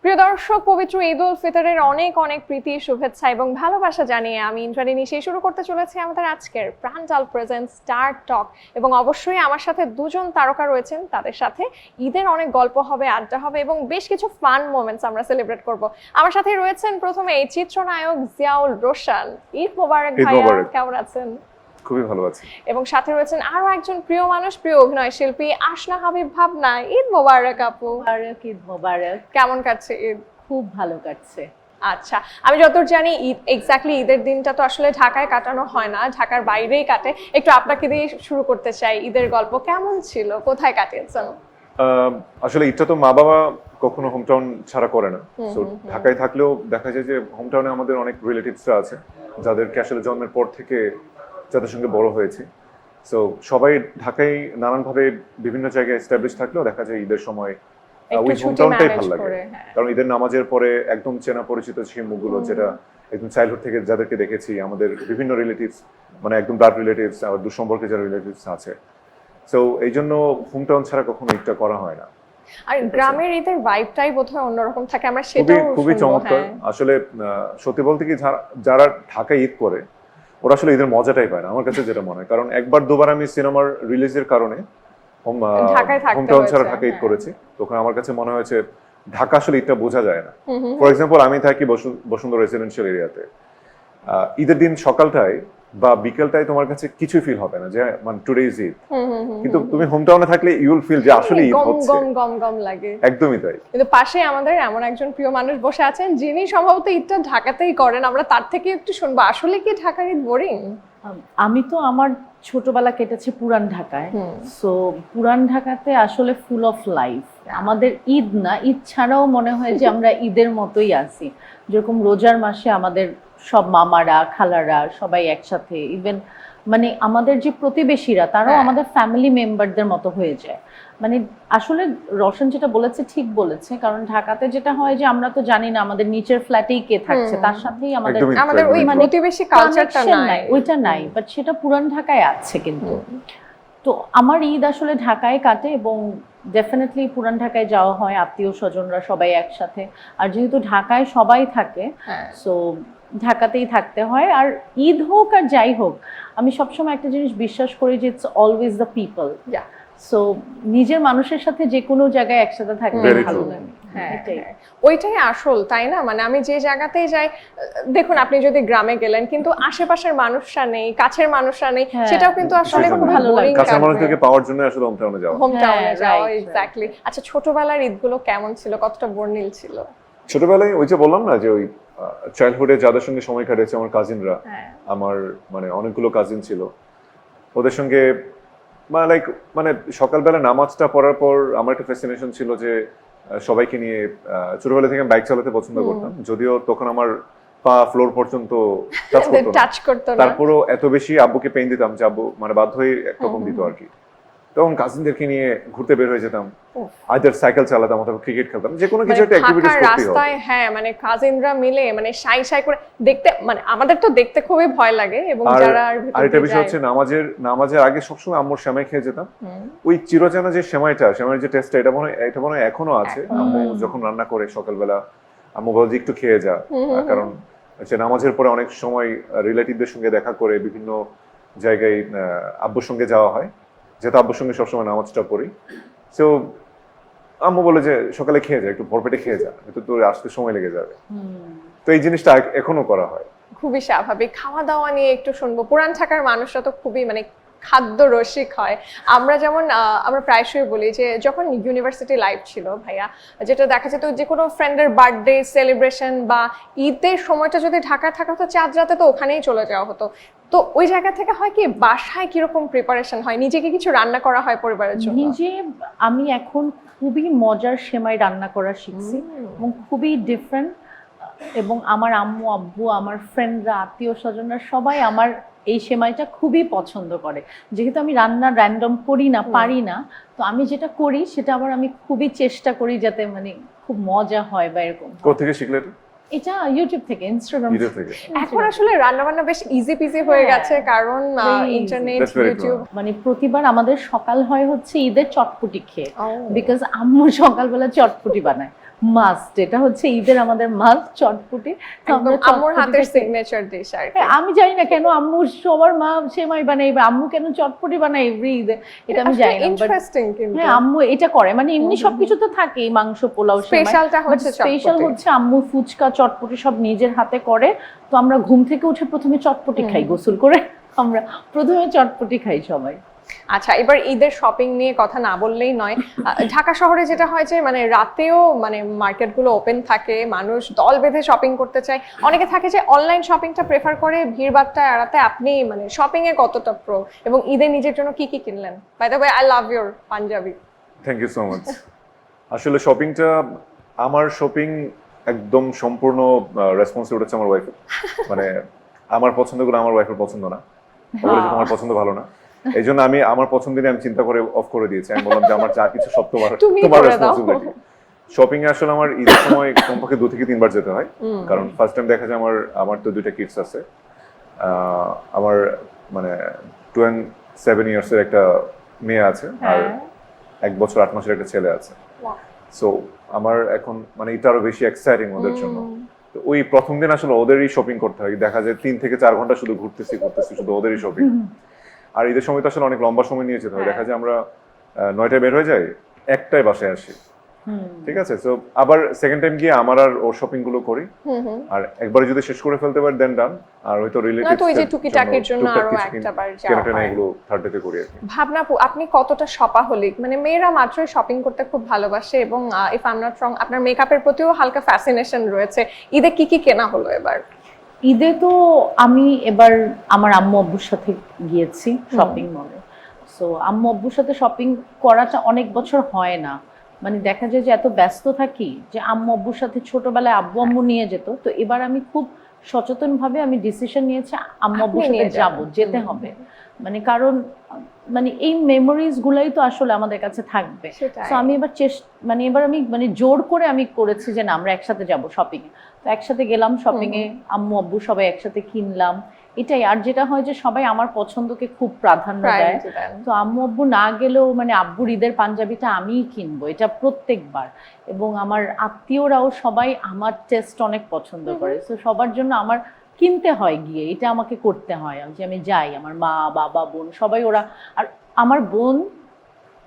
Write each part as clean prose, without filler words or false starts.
প্রিয় দর্শক, পবিত্র ঈদ উল ফিতরের অনেক অনেক প্রীতি, শুভেচ্ছা এবং ভালোবাসা জানিয়ে আমি ইন্দ্রাণী সেই শুরু করতে চলেছি আমাদের আজকের প্রাণটাল প্রেজেন্ট স্টার টক। এবং অবশ্যই আমার সাথে দুজন তারকা রয়েছেন, তাদের সাথে ঈদের অনেক গল্প হবে, আড্ডা হবে এবং বেশ কিছু ফান মোমেন্টস আমরা সেলিব্রেট করব। আমার সাথে রয়েছেন প্রথমে এই চিত্রনায়ক জিয়াউল রোশন। ঈদ মোবারক ভাইয়া, কেমন আছেন? খুবই ভালো আছি। এবং সাথে রয়েছেন আরো একজন প্রিয় মানুষ, প্রিয় অভিনয় শিল্পী আসনা হাবিব ভাবনা। ঈদ মোবারক আপু। ঈদ মোবারক। কেমন কাটছে ঈদ? খুব ভালো কাটছে। আচ্ছা, আমি যতদূর জানি ঈদ এক্স্যাক্টলি ঈদের দিনটা তো আসলে ঢাকায় কাটানো হয় না, ঢাকার বাইরেই কাটে। একটু আপনাকে দিয়ে শুরু করতে চাই, ঈদের গল্প কেমন ছিল, কোথায় কাটিয়েছেন? আসলে ঈদটা তো মা বাবা কখনো হোমটাউন ছাড়া করে না। তো ঢাকায় থাকলেও দেখা যায় যে হোমটাউনে আমাদের অনেক রিলেটিভসরা আছে যাদেরকে আসলে জন্মের পর থেকে যাদের সঙ্গে বড় হয়েছে। সো সবাই ঢাকায় নানানভাবে বিভিন্ন জায়গায় এস্টাবলিশ থাকলেও দেখা যায় ঈদের সময় ওই হোমটাউনটাই ভালো লাগে। কারণ ঈদের নামাজের পরে একদম চেনা পরিচিত সেই মুখগুলো, যেটা একদম চাইল্ডহুড থেকে যাদেরকে দেখেছি, আমাদের বিভিন্ন রিলেটিভস, মানে একদম ব্লাড রিলেটিভস, আবার দূরসম্পর্কে যারা রিলেটিভস আছে। সো এই জন্য হোমটাউন ছাড়া কখনো ঈদটা করা হয় না। আর গ্রামের ঈদের ভাইবটাই বোধহয় অন্যরকম থাকে, আমরা সেটাও খুবই চমৎকার। আসলে সত্যি বলতে কি, যারা ঢাকায় ঈদ করে ওরা আসলে ঈদের মজাটাই পায় না, আমার কাছে যেটা মনে হয়। কারণ একবার দুবার আমি সিনেমার রিলিজের কারণে হোমটাউন ছাড়া ঢাকা ঈদ করেছি, তখন আমার কাছে মনে হয়েছে ঢাকা আসলে ঈদটা বোঝা যায় না। ফর এক্সাম্পল, আমি থাকি বসুন্ধরা রেসিডেন্সিয়াল এরিয়াতে। ঈদের দিন সকালটায় বা বিকেলটায় তোমার কাছে কিছুই ফিল হবে না যে মানে টুডে ইজ ঈদ, কিন্তু তুমি হোমটাউনে থাকলে ইউ উইল ফিল যে আসলে ঈদ হচ্ছে, গম গম লাগে। একদমই তাই। কিন্তু পাশে আমাদের এমন একজন প্রিয় মানুষ বসে আছেন যিনি সম্ভবত ঈদটা ঢাকাতেই করেন, আমরা তার থেকে একটু শুনবো আসলে কি ঢাকার ঈদ বোরিং? আমি তো আমার ছোটবেলা কেটেছে পুরান ঢাকায়। সো পুরান ঢাকাতে আসলে ফুল অফ লাইফ। আমাদের ঈদ না, ঈদ ছাড়াও মনে হয় যে আমরা ঈদের মতোই আছি। যেরকম রোজার মাসে আমাদের সব মামারা, খালারা সবাই একসাথে, ইভেন মানে আমাদের যে প্রতিবেশীরা তারাও আমাদের ফ্যামিলি মেম্বারদের মতো হয়ে যায়। মানে আসলে রওশন যেটা বলেছে ঠিক বলেছে, কারণ ঢাকাতে যেটা হয় যে আমরা তো জানি না আমাদের নিচের ফ্ল্যাটেই কে থাকছে, তার সাথেই আমাদের ওই প্রতিবেশী কালচারটা নাই, ওইটা নাই। বাট সেটা পুরান ঢাকায় আছে। কিন্তু তো আমার ঈদ আসলে ঢাকায় কাটে এবং ডেফিনেটলি পুরান ঢাকায় যাওয়া হয়, আত্মীয় স্বজনরা সবাই একসাথে। আর যেহেতু ঢাকায় সবাই থাকে, সো ঢাকাতেই থাকতে হয়। আর ঈদ হোক আর যাই হোক, আমি সবসময় একটা জিনিস বিশ্বাস করি যে it's always the people. So নিজের মানুষের সাথে যে কোনো জায়গায় একসাথে থাকলে ভালো লাগে। ওইটাই আসল, তাই না? মানে আমি যে জায়গাতেই যাই, দেখুন আপনি যদি গ্রামে গেলেন কিন্তু আশেপাশের মানুষরা নেই, কাছের মানুষরা নেই, সেটাও কিন্তু আসলে খুব ভালো লাগে। কাছের মানুষদেরকে পাওয়ার জন্য আসলে হোমটাউনে যাওয়া। এক্স্যাক্টলি। আচ্ছা, ছোটবেলার ঈদগুলো কেমন ছিল, কতটা বর্ণিল ছিল? ছোটবেলায় ওই যে বললাম না যে ওই চাইল্ডহুডে যাদের সঙ্গে সময় কাটিয়েছে আমার কাজিনরা, আমার মানে অনেকগুলো কাজিন ছিল, ওদের সঙ্গে মানে সকালবেলা নামাজটা পড়ার পর আমার একটা ফ্যাসিনেশন ছিল যে সবাইকে নিয়ে, ছোটবেলা থেকে আমি বাইক চালাতে পছন্দ করতাম, যদিও তখন আমার পা ফ্লোর পর্যন্ত টাচ করতো না। তারপরও এত বেশি আব্বুকে পেইন দিতাম যে আব্বু মানে বাধ্য হয়ে একরকম দিত আর কি। তখন কাজিনদেরকে নিয়ে ঘুরতে বের হয়ে যেতাম, আইদার সাইকেল চালাতাম অথবা ক্রিকেট খেলতাম, যে কোনো কিছু একটা অ্যাক্টিভিটিস করতে হবে রাস্তায়। মানে কাজিনরা মিলে মানে সাই সাই করে দেখতে, মানে আমাদের তো দেখতে খুবই ভয় লাগে। এবং যারা আরেকটা বিষয় হচ্ছে নামাজের আগে সবসময় আম্মুর সেমাই খেয়ে যেতাম। ওই চিরচেনা যে সেমাইয়ের যে টেস্টটা, এটা মনে হয় এখনো আছে। আম্মু যখন রান্না করে সকালবেলা, আম্মু বলে যে একটু খেয়ে যা, কারণ হচ্ছে নামাজের পরে অনেক সময় রিলেটিভদের সঙ্গে দেখা করে বিভিন্ন জায়গায় আব্বুর সঙ্গে যাওয়া হয়, যেহেতু আব্বুর সঙ্গে সবসময় নামাজটা পড়ি। সো আম্মু বলে যে সকালে খেয়ে যা, একটু ভরপেটে খেয়ে যা, কিন্তু তোর আসতে সময় লেগে যাবে। তো এই জিনিসটা এখনো করা হয়। খুবই স্বাভাবিক। খাওয়া দাওয়া নিয়ে একটু শুনবো। পুরান ঢাকার মানুষরা তো খুবই মানে খাদ্য রসিক হয়। আমরা প্রায়শই বলি যে যখন ইউনিভার্সিটি লাইফ ছিল ভাইয়া, যেটা দেখা যেত যে কোনো ফ্রেন্ডের বার্থডে সেলিব্রেশন বা ঈদের সময়টা যদি ঢাকায় থাকা হতো, চাঁদ রাতে তো ওখানেই চলে যাওয়া হতো। তো ওই জায়গা থেকে হয় কি, বাসায় কিরকম প্রিপারেশন হয়, নিজেকে কিছু রান্না করা হয় পরিবারের জন্য? আমি এখন খুবই মজার সেমাই রান্না করা শিখছি এবং খুবই ডিফারেন্ট। এবং আমার আম্মু, আব্বু, আমার ফ্রেন্ডরা, আত্মীয় স্বজনরা সবাই আমার এই সেমাইটা খুবই পছন্দ করে। যেহেতু আমি রান্না র্যান্ডম করি না, পারি না, তো আমি যেটা করি সেটা আবার আমি খুবই চেষ্টা করি যাতে মানে খুব মজা হয় বা এরকম। কোথা থেকে শিখলে এটা? ইউটিউব থেকে, ইনস্টাগ্রাম থেকে। এখন আসলে রান্না বান্না বেশ ইজি পিজি হয়ে গেছে, কারণ ইন্টারনেট, ইউটিউব। মানে প্রতিবার আমাদের সকাল হয় হচ্ছে ঈদের চটপটি খেয়ে, বিকজ আম্মু সকালবেলা চটপটি বানায়। মাস্ট, এটা হচ্ছে ঈদের আমাদের মাস্ট চটপটি। তো আমরা একদম আম্মুর হাতের চটপটিটাকে- সিগনেচার ডিশ আর কি। হ্যাঁ, আমি জানি না কেন আম্মু সবার মা সেমাই বানাই বা আম্মু কেন চটপটি বানাই এভরি ঈদে, এটা আমি জানি না। But ইন্টারেস্টিং কিন্তু হ্যাঁ, আম্মু এটা করে, মানে এমনি সবকিছু তো থাকেই, মাংস পোলাও স্পেশালটা হচ্ছে স্পেশাল চটপটি। হচ্ছে আম্মু ফুচকা চটপটি সব নিজের হাতে করে। তো আমরা ঘুম থেকে উঠে প্রথমে চটপটি খাই, গোসল করে আমরা প্রথমে চটপটি খাই সবাই। আচ্ছা, এবার ঈদের শপিং নিয়ে কথা না বললেই নয়। ঢাকা শহরে যেটা হয় যে মানে রাতেও মানে মার্কেটগুলো ওপেন থাকে, মানুষ দল বেঁধে শপিং করতে চায়। অনেকে থাকে যে অনলাইন শপিংটা প্রেফার করে ভিড়ভাট্টা এড়াতে। আপনি মানে শপিং এ কতটা প্রো, এবং ঈদে নিজের জন্য কি কি কিনলেন? By the way, I love your panjabi. Thank you so much. আসলে শপিংটা, আমার শপিং একদম সম্পূর্ণ রেসপন্সিবিলিটি হচ্ছে আমার ওয়াইফের। মানে আমার পছন্দগুলো আমার ওয়াইফের পছন্দ না, ওগুলো যে তোমার পছন্দ ভালো না, এই জন্য আমি আমার পছন্দ নিয়ে আমি চিন্তা করে অফ করে দিয়েছি। আমি বললাম যে আমার যা কিছু সব তোমার তুমিই তোমার করে দাও। রেসপন্সিবিলিটি। শপিং এ আসলে আমার ঈদের সময় কমপক্ষে 2 থেকে 3 বার যেতে হয়, কারণ ফার্স্ট টাইম দেখা যায় আমার তো 2টা কিডস আছে। আমার মানে 27 ইয়ার্স এর একটা মেয়ে আছে, আর 1 বছর 8 মাসের একটা ছেলে আছে। সো আমার এখন মানে এটা আরো বেশি এক্সাইটিং ওদের জন্য। তো ওই প্রথম দিন আসলে ওদেরই শপিং করতে হয়, দেখা যায় 3 থেকে 4 ঘন্টা শুধু ঘুরতেছি শুধু ওদেরই শপিং। আর ঈদের সময় তো আসলে অনেক লম্বা সময় নিয়ে যেতে হয়, দেখা যায় আমরা 9টায় বের হয়ে যাই, 1টায় বাসায় আসি। ঠিক আছে, সো আবার সেকেন্ড টাইম গিয়ে আমার আর ওর শপিং গুলো করি, আর একবারে যদি শেষ করে ফেলতে পারি দেন ডান। আর হয়তো না তো ওই যে টুকিটাকির জন্য আরো একটাবার যাওয়া হয়। এগুলো থার্ড ডেতে করি আর কি। ভাবনা আপু, আপনি কতটা শপাহলিক? মানে মেয়েরা মাত্রই শপিং করতে খুব ভালোবাসে, এবং if I am not wrong আপনার মেকআপের প্রতিও হালকা ফ্যাসিনেশন রয়েছে। ঈদে কি কি কেনা হলো এবার? ঈদে তো আমি এবার আমার আম্মু আব্বুর সাথে গিয়েছি শপিং মলে। সো আম্মু আব্বুর সাথে শপিং করাটা অনেক বছর হয় না, মানে দেখা যায় যে এত ব্যস্ত থাকি যে আম্মু আব্বুর সাথে ছোটবেলায় আব্বু আম্মু নিয়ে যেত। তো এবার আমি খুব সচেতনভাবে আমি ডিসিশন নিয়েছি আম্মু আব্বুর আপনি সাথে নিয়ে যাবেন। যেতে হবে, মানে কারণ মানে এই মেমোরিজ গুলাই তো আসলে আমাদের কাছে থাকবে। সেটাই। তো আমি এবার মানে এবার আমি মানে জোর করে আমি করেছি যে না, আমরা একসাথে যাব শপিং এ। তো একসাথে গেলাম শপিং এ, আম্মু আব্বু সবাই একসাথে কিনলাম, এটাই। আর যেটা হয় যে সবাই আমার পছন্দকে খুব প্রাধান্য দেয়। Priority দেন। তো আম্মু আব্বু না গেলেও মানে আব্বুর ঈদের পাঞ্জাবিটা আমিই কিনবো, এটা প্রত্যেকবার। এবং আমার আত্মীয়রাও সবাই আমার টেস্ট অনেক পছন্দ করে, তো সবার জন্য আমার কিনতে হয় গিয়ে, এটা আমাকে করতে হয় যে আমি যাই, আমার মা বাবা বোন সবাই ওরা। আর আমার বোন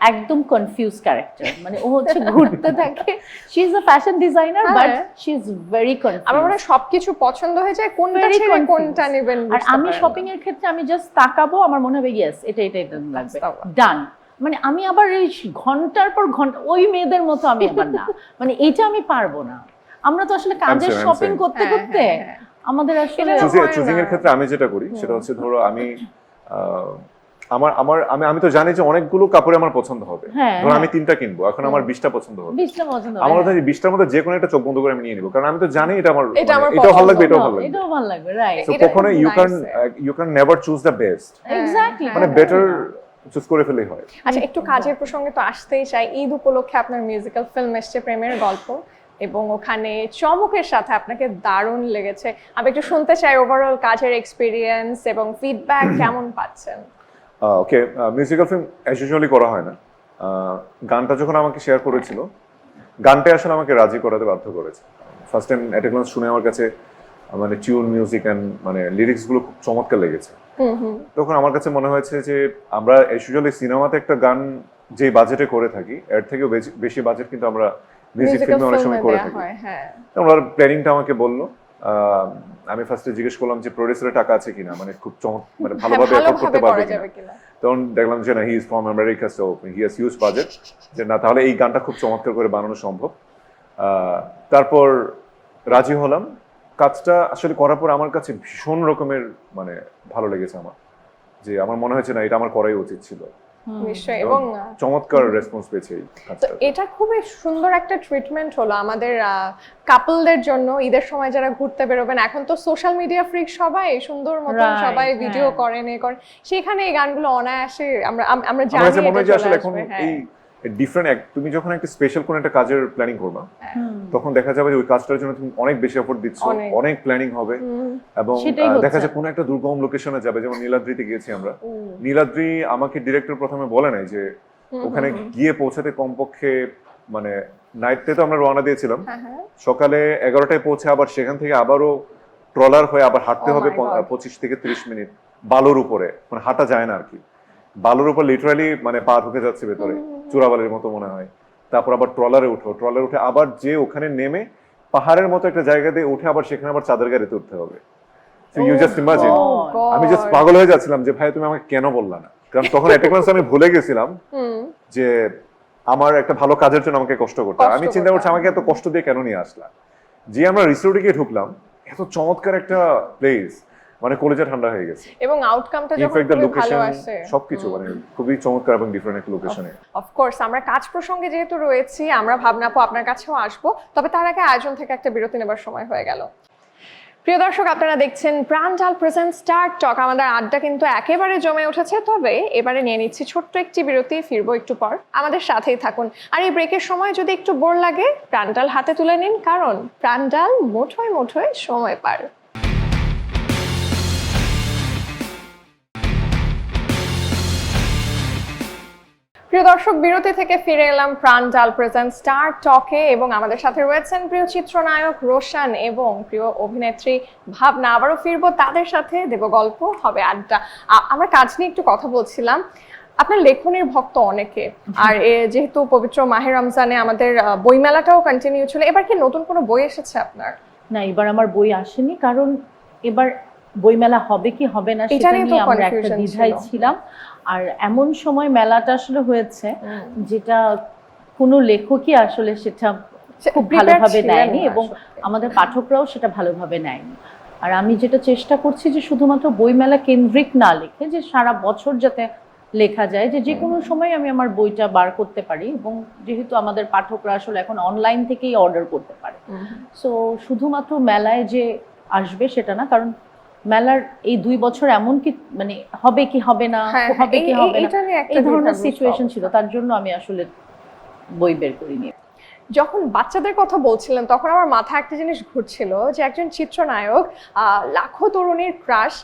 একদম কনফিউজ ক্যারেক্টার, মানে ও হচ্ছে ঘুরতে থাকে, she is a fashion designer but she is very confuse. আমার মনে হয় সবকিছু পছন্দ হয়ে যায়, কোনটা Very ছেড়ে confused. কোনটা নেবেন আর বুঝতে আমি পারেন না। শপিং এর ক্ষেত্রে আমি জাস্ট তাকাবো, আমার মনে হবে ইয়েস এটা লাগবে, আস্তাগফিরুল্লাহ। ডান। মানে আমি আবার এই ঘন্টার পর ঘন্টা ওই মেয়েদের মতো আমি আবার না, মানে এইটা আমি পারবো না। আমরা তো আসলে কাজের I'm শপিং same. করতে হ্যাঁ, করতে হ্যাঁ, হ্যাঁ। আমাদের আসলে এটা হয় না। চুজিং এর ক্ষেত্রে আমি যেটা করি সেটা হচ্ছে, ধরো আমি আমি তো জানি যে অনেকগুলো কাপড় আমার পছন্দ হবে, হ্যাঁ, ধরো আমি হ্যাঁ। 3টা কিনবো, এখন আমার 20টা পছন্দ হবে। 20টা পছন্দ হয়, আমার হ্যাঁ। মধ্যে 20টার মধ্যে যে কোনো একটা চোখ বন্ধ করে আমি নিয়ে নিবো, কারণ আমি তো জানি এটা আমার এটা আমার এটাও ভালো লাগবে, পছন্দ, এটাও ভালো লাগবে। এটাও ভালো লাগবে, রাইট। তো এটা কখনো খুব you can never choose the best, exactly, মানে বেটার চুজ করে ফেলেই হয়। আচ্ছা, একটু কাজের প্রসঙ্গে তো আসতেই চাই। ঈদ উপলক্ষে আপনার মিউজিক্যাল ফিল্ম এসছে প্রেমের গল্প, এবং ওখানে চমকের সাথে আপনাকে দারুণ লেগেছে। আমি একটু শুনতে চাই ওভারঅল কাজের এক্সপিরিয়েন্স এবং ফিডব্যাক কেমন পাচ্ছেন? ওকে, মিউজিক্যাল ফিল্ম অ্যাজ ইউজুয়ালি করা হয় না। গানটা যখন আমাকে শেয়ার করেছিল, গানটা আসলে আমাকে রাজি করাতে বাধ্য করেছে। ফার্স্ট টাইম এট এ গ্লান্স শুনে আমার কাছে মানে টিউন মিউজিক অ্যান্ড মানে লিরিক্স গুলো খুব চমৎকার লেগেছে। তখন আমার কাছে মনে হয়েছে যে আমরা ইউজুয়ালি সিনেমাতে একটা গান যে বাজেটে করে থাকি, এর থেকেও বেশি বাজেট কিন্তু আমরা মিউজিক ফিল্মে অনেক সময় করে থাকি। হ্যাঁ, ওনার প্ল্যানিংটা আমাকে বললো। আমি ফার্স্টে জিজ্ঞেস করলাম যে প্রোডিউসারের টাকা আছে কিনা, মানে খুব মানে ভালোভাবে এফোর্ড করতে পারবে কিনা। তখন দেখলাম যে না, he is from America, so he has huge budget, যে না তাহলে এই গানটা খুব চমৎকার করে বানানো সম্ভব। তারপর রাজি হলাম। কাজটা আসলে করার পর আমার কাছে ভীষণ রকমের মানে ভালো লেগেছে আমার, যে আমার মনে হয়েছে না এটা আমার করাই উচিত ছিল। নিশ্চয়ই। এবং চমৎকার রেসপন্স পেয়েছে এই তো কাজটা। এটা খুবই সুন্দর একটা ট্রিটমেন্ট হলো আমাদের কাপলদের জন্য। ঈদের সময় যারা ঘুরতে বেরোবেন, এখন তো সোশ্যাল মিডিয়া ফ্রিক সবাই, সুন্দর মতন Right, সবাই ভিডিও হ্যাঁ। করেন সেখানে এই গানগুলো অনায়াসে আমরা আমার জানি কাছে মনে হয় যে এটা আসলে চলে এখন আসবে। হ্যাঁ, এই ডিফারেন্ট, তুমি যখন একটা স্পেশাল কোন একটা কাজের প্ল্যানিং করবা, তখন দেখা যাবে যে ওই কাজটার জন্য তুমি অনেক বেশি এফোর্ট দিচ্ছ, অনেক প্ল্যানিং হবে, এবং সেটাই হচ্ছে। দেখা যায় কোনো একটা দুর্গম লোকেশনে যাবে, যেমন নীলাদ্রিতে গিয়েছি আমরা। নীলাদ্রি আমাকে ডিরেক্টর প্রথমে বলে নাই যে ওখানে গিয়ে পৌঁছাতে কমপক্ষে মানে নাইটে তো আমরা রওনা দিয়েছিলাম, হ্যাঁ হ্যাঁ সকালে 11টায় পৌঁছে আবার সেখান থেকে আবারও ট্রলার হয়ে আবার হাঁটতে Oh হবে my God. 25 থেকে 30 মিনিট বালুর উপরে, মানে হাঁটা যায় না আর কি, বালুর উপর লিটারালি মানে পা ঢুকে যাচ্ছে ভেতরে, চূড়াবালির মতো মনে হয়। তারপর আবার ট্রলারে উঠে আবার যে ওখানে নেমে পাহাড়ের মতো একটা জায়গা দিয়ে উঠে আবার সেখানে আবার চাঁদের গাড়িতে উঠতে হবে। So you just imagine, Oh God. আমি জাস্ট পাগল হয়ে যাচ্ছিলাম যে ভাই তুমি আমাকে কেন বললা না, কারণ তখন একটা ক্লাস আমি ভুলে গেছিলাম যে আমার একটা ভালো কাজের জন্য আমাকে কষ্ট করতে হয়। আমি চিন্তা করছি আমাকে এত কষ্ট দিয়ে কেন নিয়ে আসলা। যে আমরা রিসোর্টে গিয়ে ঢুকলাম, এত চমৎকার একটা প্লেস, মানে কলেজে ঠান্ডা হয়ে গেছে। এবং আউটকামটা যখন ইনফ্যাক্ট দ্য খুবই ভালো লোকেশন আসে, সবকিছু মানে খুবই চমৎকার এবং ডিফারেন্ট একটা লোকেশনে। অফকোর্স আমরা কাজ প্রসঙ্গে যেহেতু রয়েছি, আমরা ভাবনা আপু আপনার কাছেও আসবো, তবে তার আগে আয়োজন থেকে একটা বিরতি নেবার সময় হয়ে গেল। প্রিয় দর্শক, আপনারা দেখছেন প্রাঞ্জল প্রেজেন্ট স্টার টক। আমাদের আড্ডা কিন্তু একেবারে জমে উঠেছে, তবে এবারে নিয়ে নিচ্ছি ছোট্ট একটি বিরতি, ফিরবো একটু পর, আমাদের সাথেই থাকুন। আর এই ব্রেকের সময় যদি একটু বোর লাগে, প্রাঞ্জল হাতে তুলে নিন, কারণ প্রাঞ্জল মুঠোয় মুঠোয় সময় পার। প্রিয় দর্শক, বিরতি থেকে ফিরে এলাম প্রাঞ্জল প্রেজেন্ট স্টার টকে, এবং আমাদের সাথে রয়েছেন প্রিয় চিত্রনায়ক রোশান এবং প্রিয় অভিনেত্রী ভাবনা। আবারও ফিরবো তাদের সাথে, দেব গল্প, হবে আড্ডা। আমরা কাজ নিয়ে একটু কথা বলছিলাম। আপনার লেখনের ভক্ত অনেকে, আর যেহেতু পবিত্র মাহে রমজানে আমাদের বইমেলাটাও কন্টিনিউ ছিল, এবার কি নতুন কোনো বই এসেছে আপনার? না, এবার আমার বই আসেনি, কারণ এবার বইমেলা হবে কি হবে না সেটা নিয়ে আমরা একটা দ্বিধায় ছিলাম। আর এমন সময় মেলাটা আসলে হয়েছে যেটা কোনো লেখকই আসলে সেটা খুব ভালোভাবে নেয়নি, এবং আমাদের পাঠকরাও সেটা ভালোভাবে নেয়নি। আর আমি যেটা চেষ্টা করছি যে শুধুমাত্র বইমেলা কেন্দ্রিক না লিখে, যে সারা বছর যাতে লেখা যায়, যে যে কোনো সময় আমি আমার বইটা বার করতে পারি, এবং যেহেতু আমাদের পাঠকরা আসলে এখন অনলাইন থেকেই অর্ডার করতে পারে, সো শুধুমাত্র মেলায় যে আসবে সেটা না, কারণ মেলার এই 2 বছর এমন কি মানে হবে কি হবে না, হবে কি হবে না, এই ধরনের সিচুয়েশন ছিল, তার জন্য আমি আসলে বই বের করিনি। যখন বাচ্চাদের কথা বলছিলেন তখন আমার মাথায় একটা জিনিস ঘুরছিল, যে একজন চিত্রনায়ক, লাখো তরুণীর ক্রাশ,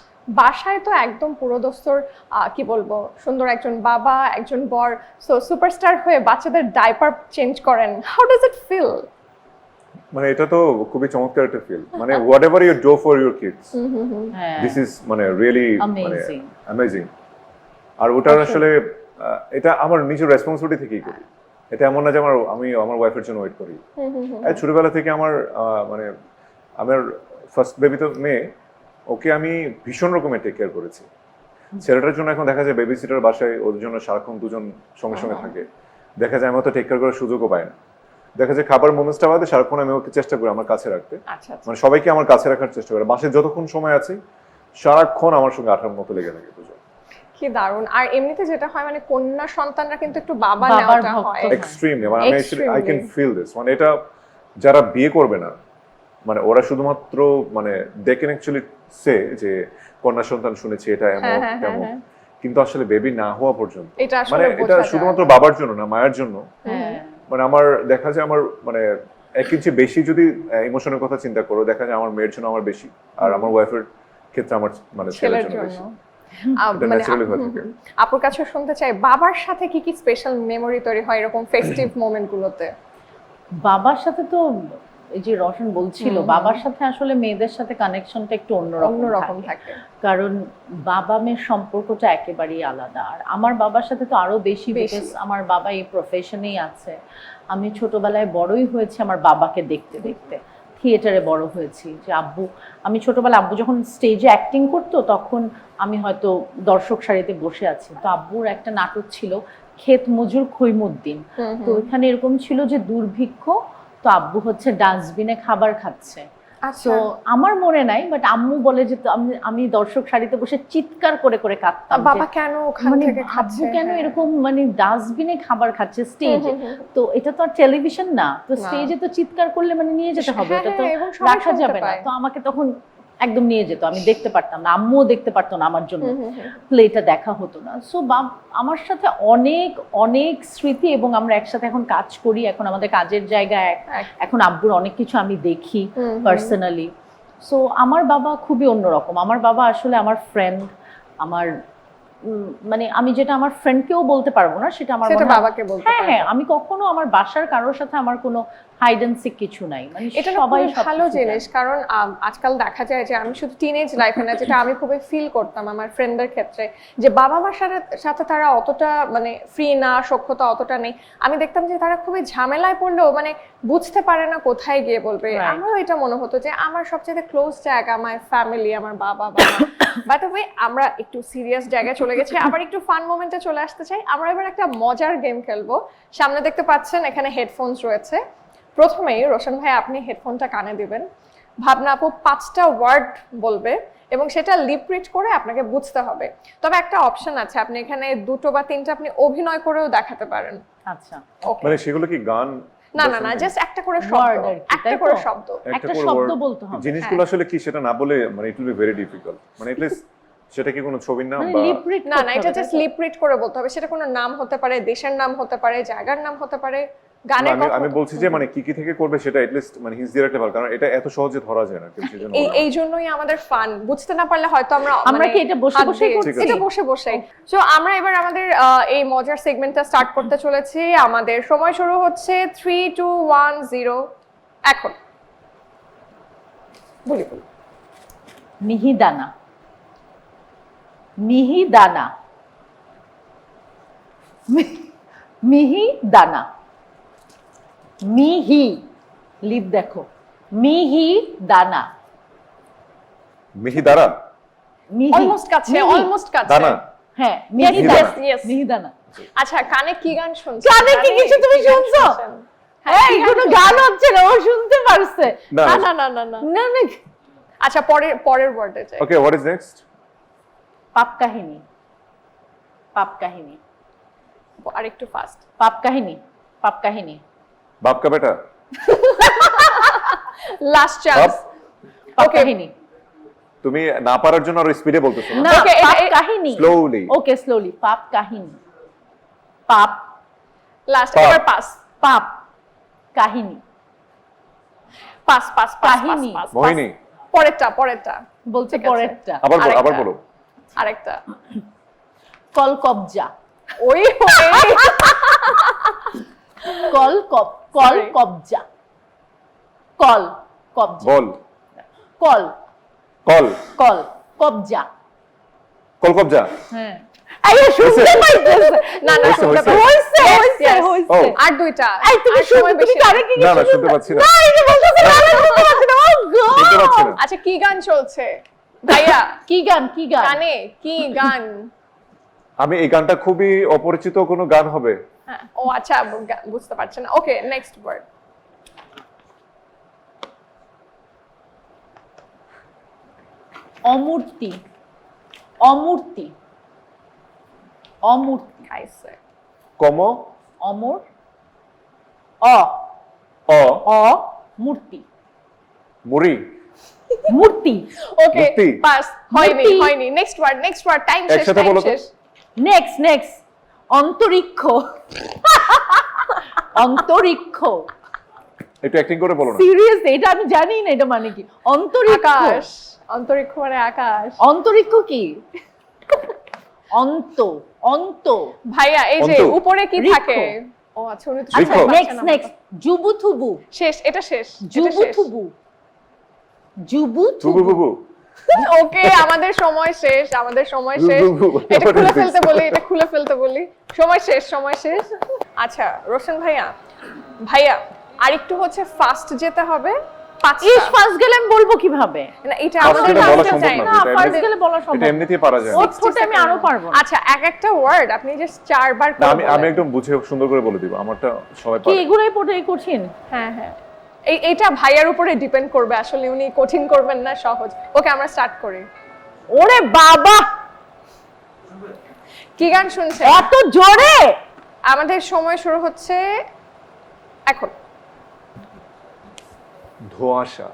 বাসায় তো একদম পুরোদস্তর, কি বলবো, সুন্দর একজন বাবা, একজন বর, সো সুপারস্টার হয়ে বাচ্চাদের ডাইপার চেঞ্জ করেন। How does it feel? মানে এটা তো খুবই চমৎকার একটা ফিল, মানে whatever you do for your kids, this is মানে রিয়েলি মানে অ্যামেজিং। আর ওটার আসলে এটা আমার নিজের রেসপন্সিবিলিটি থেকেই করি। এটা এমন না যে আমি আমার ওয়াইফের জন্য ওয়েট করি। ছোটবেলা থেকে আমার মানে আমার ফার্স্ট বেবি তো মেয়ে, ওকে আমি ভীষণ রকমের টেক কেয়ার করেছি। ছেলেটার জন্য এখন দেখা যায় বেবি সিটার বাসায়, ওদের জন্য সারাক্ষণ দুজন সঙ্গে সঙ্গে থাকে। দেখা যায় আমি তো টেক কেয়ার করার সুযোগও পাই না। দেখা যায় খাবার মোমেন্টসটা বাদে সারাক্ষণ আমি ওকে চেষ্টা করি আমার কাছে রাখতে, মানে সবাইকে আমার কাছে রাখার চেষ্টা করি। বাসায় যতক্ষণ সময় আছে সারাক্ষণ আমার সঙ্গে আঠার মতো লেগে থাকে দুজন। কি দারুণ। আর এমনিতে যেটা হয়, মানে কন্যা সন্তানরা কিন্তু একটু বাবা নেওয়াটা হয় এক্সট্রিমলি, মানে আমি আই ক্যান ফিল দিস। মানে এটা যারা বিয়ে করবে না, মানে ওরা শুধুমাত্র মানে দে ক্যান অ্যাকচুয়ালি সে যে কন্যা সন্তান শুনেছি এটা এমন তেমন, কিন্তু আসলে বেবি না হওয়া পর্যন্ত মানে এটা শুধুমাত্র বাবার জন্য না, মায়ের জন্য। মানে আমার দেখা যায় আমার মানে এক ইঞ্চি বেশি যদি ইমোশনের কথা চিন্তা করো, দেখা যায় আমার মেয়ের জন্য আমার বেশি, আর আমার ওয়াইফের ক্ষেত্রে আমার মানে ছেলের জন্য বেশি। আপুর কাছে শুনতে চাই, বাবার সাথে কি কি স্পেশাল মেমোরি তৈরি হয় এরকম ফেস্টিভ মোমেন্ট গুলোতে? বাবার সাথে তো এই যে রোশন বলছিল, বাবার সাথে আসলে মেয়েদের সাথে কানেকশনটা একটু অন্যরকম থাকে, কারণ বাবা মেয়ের সম্পর্কটা একেবারেই আলাদা। আর আমার বাবার সাথে তো আরো বেশি, বিকজ আমার বাবা এই প্রফেশনেই আছে। আমি ছোটবেলায় বড়ই হয়েছি আমার বাবাকে দেখতে দেখতে, থিয়েটারে বড় হয়েছি। যে আমি ছোটবেলায় আব্বু যখন স্টেজে অ্যাক্টিং করতো, তখন আমি হয়তো দর্শক সারিতে বসে আছি, তো আব্বুর একটা নাটক ছিল ক্ষেত মজুর খৈমুদ্দিন, তো এখানে এরকম ছিল যে দুর্ভিক্ষ, তো আব্বু হচ্ছে ডাস্টবিনে খাবার খাচ্ছে। তো আমার মনে নাই, বাট আম্মু বলে যে আমি দর্শক সারিতে বসে চিৎকার করে করে কাঁদতাম, বাবা কেন ওখান থেকে খাচ্ছে, কেন এরকম মানে ডাস্টবিনে খাবার খাচ্ছে স্টেজে। তো এটা তো আর টেলিভিশন না, তো স্টেজে তো চিৎকার করলে মানে নিয়ে যেতে হবে, এটা তো রাখা যাবে না। তো আমাকে তখন একদম নিয়ে যেত, আমি দেখতে পারতাম না, আম্মুও দেখতে পারতো না আমার জন্য, প্লেটা দেখা হতো না। সো আমার সাথে অনেক অনেক স্মৃতি, এবং আমরা একসাথে এখন কাজ করি, এখন আমাদের কাজের জায়গায়, এখন আব্বুর অনেক কিছু আমি দেখি পার্সোনালি। সো আমার বাবা খুবই অন্যরকম। আমার বাবা আসলে আমার ফ্রেন্ড, আমার মানে আমি যেটা আমার ফ্রেন্ডকেও বলতে পারবো না, সেটা আমার সেটা মনে হয়- বাবাকে বলতে হ্যাঁ পারবে। হ্যাঁ, আমি কখনো আমার বাসার কারোর সাথে আমার কোনো হাইড অ্যান্ড সিক কিছু নাই, মানে এটা না সবাই খুবই ভালো সবকিছু জিনিস, জানে। কারণ আজকাল দেখা যায় যে আমি শুধু টিনেজ লাইফে না, যেটা আমি খুবই ফিল করতাম আমার ফ্রেন্ডদের ক্ষেত্রে, যে বাবা মার সাথে তারা অতটা মানে ফ্রি না, সখ্যতা অতটা নেই। আমি দেখতাম যে তারা খুবই ঝামেলায় পড়লেও মানে বুঝতে পারে না কোথায় গিয়ে বলবে। Right. আমারও এটা মনে হতো যে আমার সবচেয়ে ক্লোজ জায়গা আমার ফ্যামিলি, আমার বাবা মা। বাই দ্য ওয়ে, আমরা একটু সিরিয়াস জায়গায় চলে গেছি, আবার একটু ফান মোমেন্টে চলে আসতে চাই। আমরা এবার একটা মজার গেম খেলবো। সামনে দেখতে পাচ্ছেন এখানে হেডফোনস রয়েছে। প্রথমেই রোশন ভাই আপনি হেডফোনটা কানে দিবেন, ভাবনা আপু 5টা ওয়ার্ড বলবে এবং সেটা লিপ রিড করে আপনাকে বুঝতে হবে। তবে একটা অপশন আছে, আপনি এখানে 2টো বা 3টা আপনি অভিনয় করেও দেখাতে পারেন। আচ্ছা, ওকে, মানে সেগুলো কি গান? না না না, জাস্ট একটা করে Word শব্দ, আর কি, একটা তাই করে তো? শব্দ। একটা করে শব্দ word। বলতে হবে। জিনিসগুলো আসলে কি সেটা না বলে মানে it will be very difficult, মানে এটলিস্ট সেটা কি কোনো ছবির নাম মানে বা লিপ রিড না না, এটা জাস্ট লিপ রিড করে বলতে হবে। সেটা কোনো নাম হতে পারে, দেশের নাম হতে পারে, জায়গার নাম হতে পারে, না, গানের আমি কথা আমি হতে বলছি যে মানে কি কি থেকে করবে সেটা এটলিস্ট মানে হিজ দিয়ে রাখলে ভালো, কারণ এটা এত সহজে ধরা যায় না, কিন্তু সেজন্য বললাম। এই জন্যই আমাদের ফান। বুঝতে না পারলে হয়তো আমরা আমরা কি এটা বসে হাত বসে দিয়ে- করছি? এটা বসে বসে। সো আমরা এবার আমাদের এই মজার সেগমেন্টটা স্টার্ট করতে চলেছি। আমাদের সময় শুরু হচ্ছে 3 2 1 0 এখন। বলি বলি। মিহিদানা, মিহিদানা, মিহিদানা, মিহি, লিপ দেখো, মিহিদানা, মিহিদারা, মিহি, অলমোস্ট কাছে, মিহি। অলমোস্ট কাছে। দানা, হ্যাঁ, Yes, মিহিদানা, yes, yes. মিহিদানা। আচ্ছা, কানে কি গান শুনছেন? কানে কি কিছু তুমি কি গান শুনছো? শুনছেন? হ্যাঁ, এই কি কোনো শুনছেন? গান হচ্ছে না, ও শুনতে পারছে। না না না না না না। না না, আচ্ছা, পরের ওয়ার্ডে যাই। ওকে, হোয়াট ইজ নেক্সট? পাপ কাহিনী, পাপ কাহিনী, আরেকটু ফাস্ট। পাপ কাহিনী, পাপ কাহিনী, বাপ কা বেটা, লাস্ট চান্স। বাপ, পাপ Okay. কাহিনী। তুমি না পারার জন্য আরো স্পিডে বলতেছো না? না, Okay, পাপ এটা- কাহিনী। Slowly. ওকে, স্লোলি। পাপ কাহিনী, পাপ, লাস্ট, পাপ। এবার পাস পাপ কাহিনী, পাস পাস কাহিনী। পাস। মোহিনী, পরেরটা বলছে ঠিক আছে। পরেরটা। আবার বলো, আবার আরেকটা। বলো। আরেকটা। কল কবজা, ওই কল Sorry. কবজা, কল কবজা, বল, কল কল, কল কবজা। কলকবজা, হ্যাঁ, এই শুনতে হয়েছে? পাইতেছে। না না, হয়েছে, শুনতে হয়েছে। পাচ্ছি। হইছে, Yes, yes. হইছে, ও। হইছে। আর দুইটা। এই তুমি আর সময় তুমি বেশি কারে নেই। কি না না কিছু শুনতে পাচ্ছি না, না, এই যে বলতেছে না, আমি শুনতে পাচ্ছি না। Oh God! শুনতে পাচ্ছি না। আচ্ছা, কি গান চলছে ভাইয়া? কি গান, কি গান? গানে কি গান? আমি এই গানটা খুবই অপরিচিত কোনো গান হবে। হ্যাঁ, ও আচ্ছা, বুঝতে পারছেন না। ওকে, নেক্সট ওয়ার্ড। অমূর্তি, অমূর্তি, অমূর্তি, খাইছে। কম, অমর, অ, অ মূর্তি, মুড়ি, মূর্তি। ওকে, মূর্তি। পাস। হয়নি মূর্তি। হয়নি। Next word. টাইম শেষ, একসাথে টাইম বলো তো। শেষ। নেক্সট অন্তরিক্ষ, অন্তরিক্ষ। একটু অ্যাক্টিং করে বলো না। সিরিয়াস, এটা আমি জানি না এটা মানে কি। অন্তরিক্ষ, আকাশ, অন্তরিক্ষ মানে আকাশ। অন্তরিক্ষ কি? অন্ত, অন্ত। ভাইয়া, এই যে অন্ত। উপরে কি রিক্ষ। থাকে? ও আচ্ছা, উনি তো রিক্ষ। শুনতে পাচ্ছেন নেক্সট না। জুবুথুবু, শেষ, এটা শেষ। জুবুথুবু, বুবু জুবুথুবু। বুবু, ওকে, আমাদের সময় শেষ, আমাদের সময় শেষ। বুবু, এটা what খুলে is this? ফেলতে বলি, এটা খুলে ফেলতে বলি। সময় শেষ, সময় শেষ। আচ্ছা, রোশন ভাইয়া আরেকটু হচ্ছে ফাস্ট যেতে হবে। ইস, ফার্স্ট গেলে আমি বলবো কিভাবে? না, এটা Fast আমাদের গেলে বলা last এ সম্ভব যাই না। না। না, এটা ফার্স্ট এমনি- গেলে বলা এটা সম্ভব। এমনিতেই পারা যায় না। ওর ঠোঁটে আমি আরো পারবো না। আচ্ছা, এক একটা ওয়ার্ড আপনি জাস্ট 4 বার না, করে আমি বলেন। একদম বুঝে সুন্দর করে বলে দিব, আমারটা সবাই কি পারে। এগুলোই পড়ে কঠিন? হ্যাঁ হ্যাঁ, এইটা ভাইয়ার উপরে ডিপেন্ড করবে, আসলে উনি কঠিন করবেন না সহজ। ওকে, আমরা স্টার্ট করি। ওরে বাবা, কি গান শুনছেন? এত জোরে! আমাদের সময় শুরু হচ্ছে এখন। ধোঁয়াশা,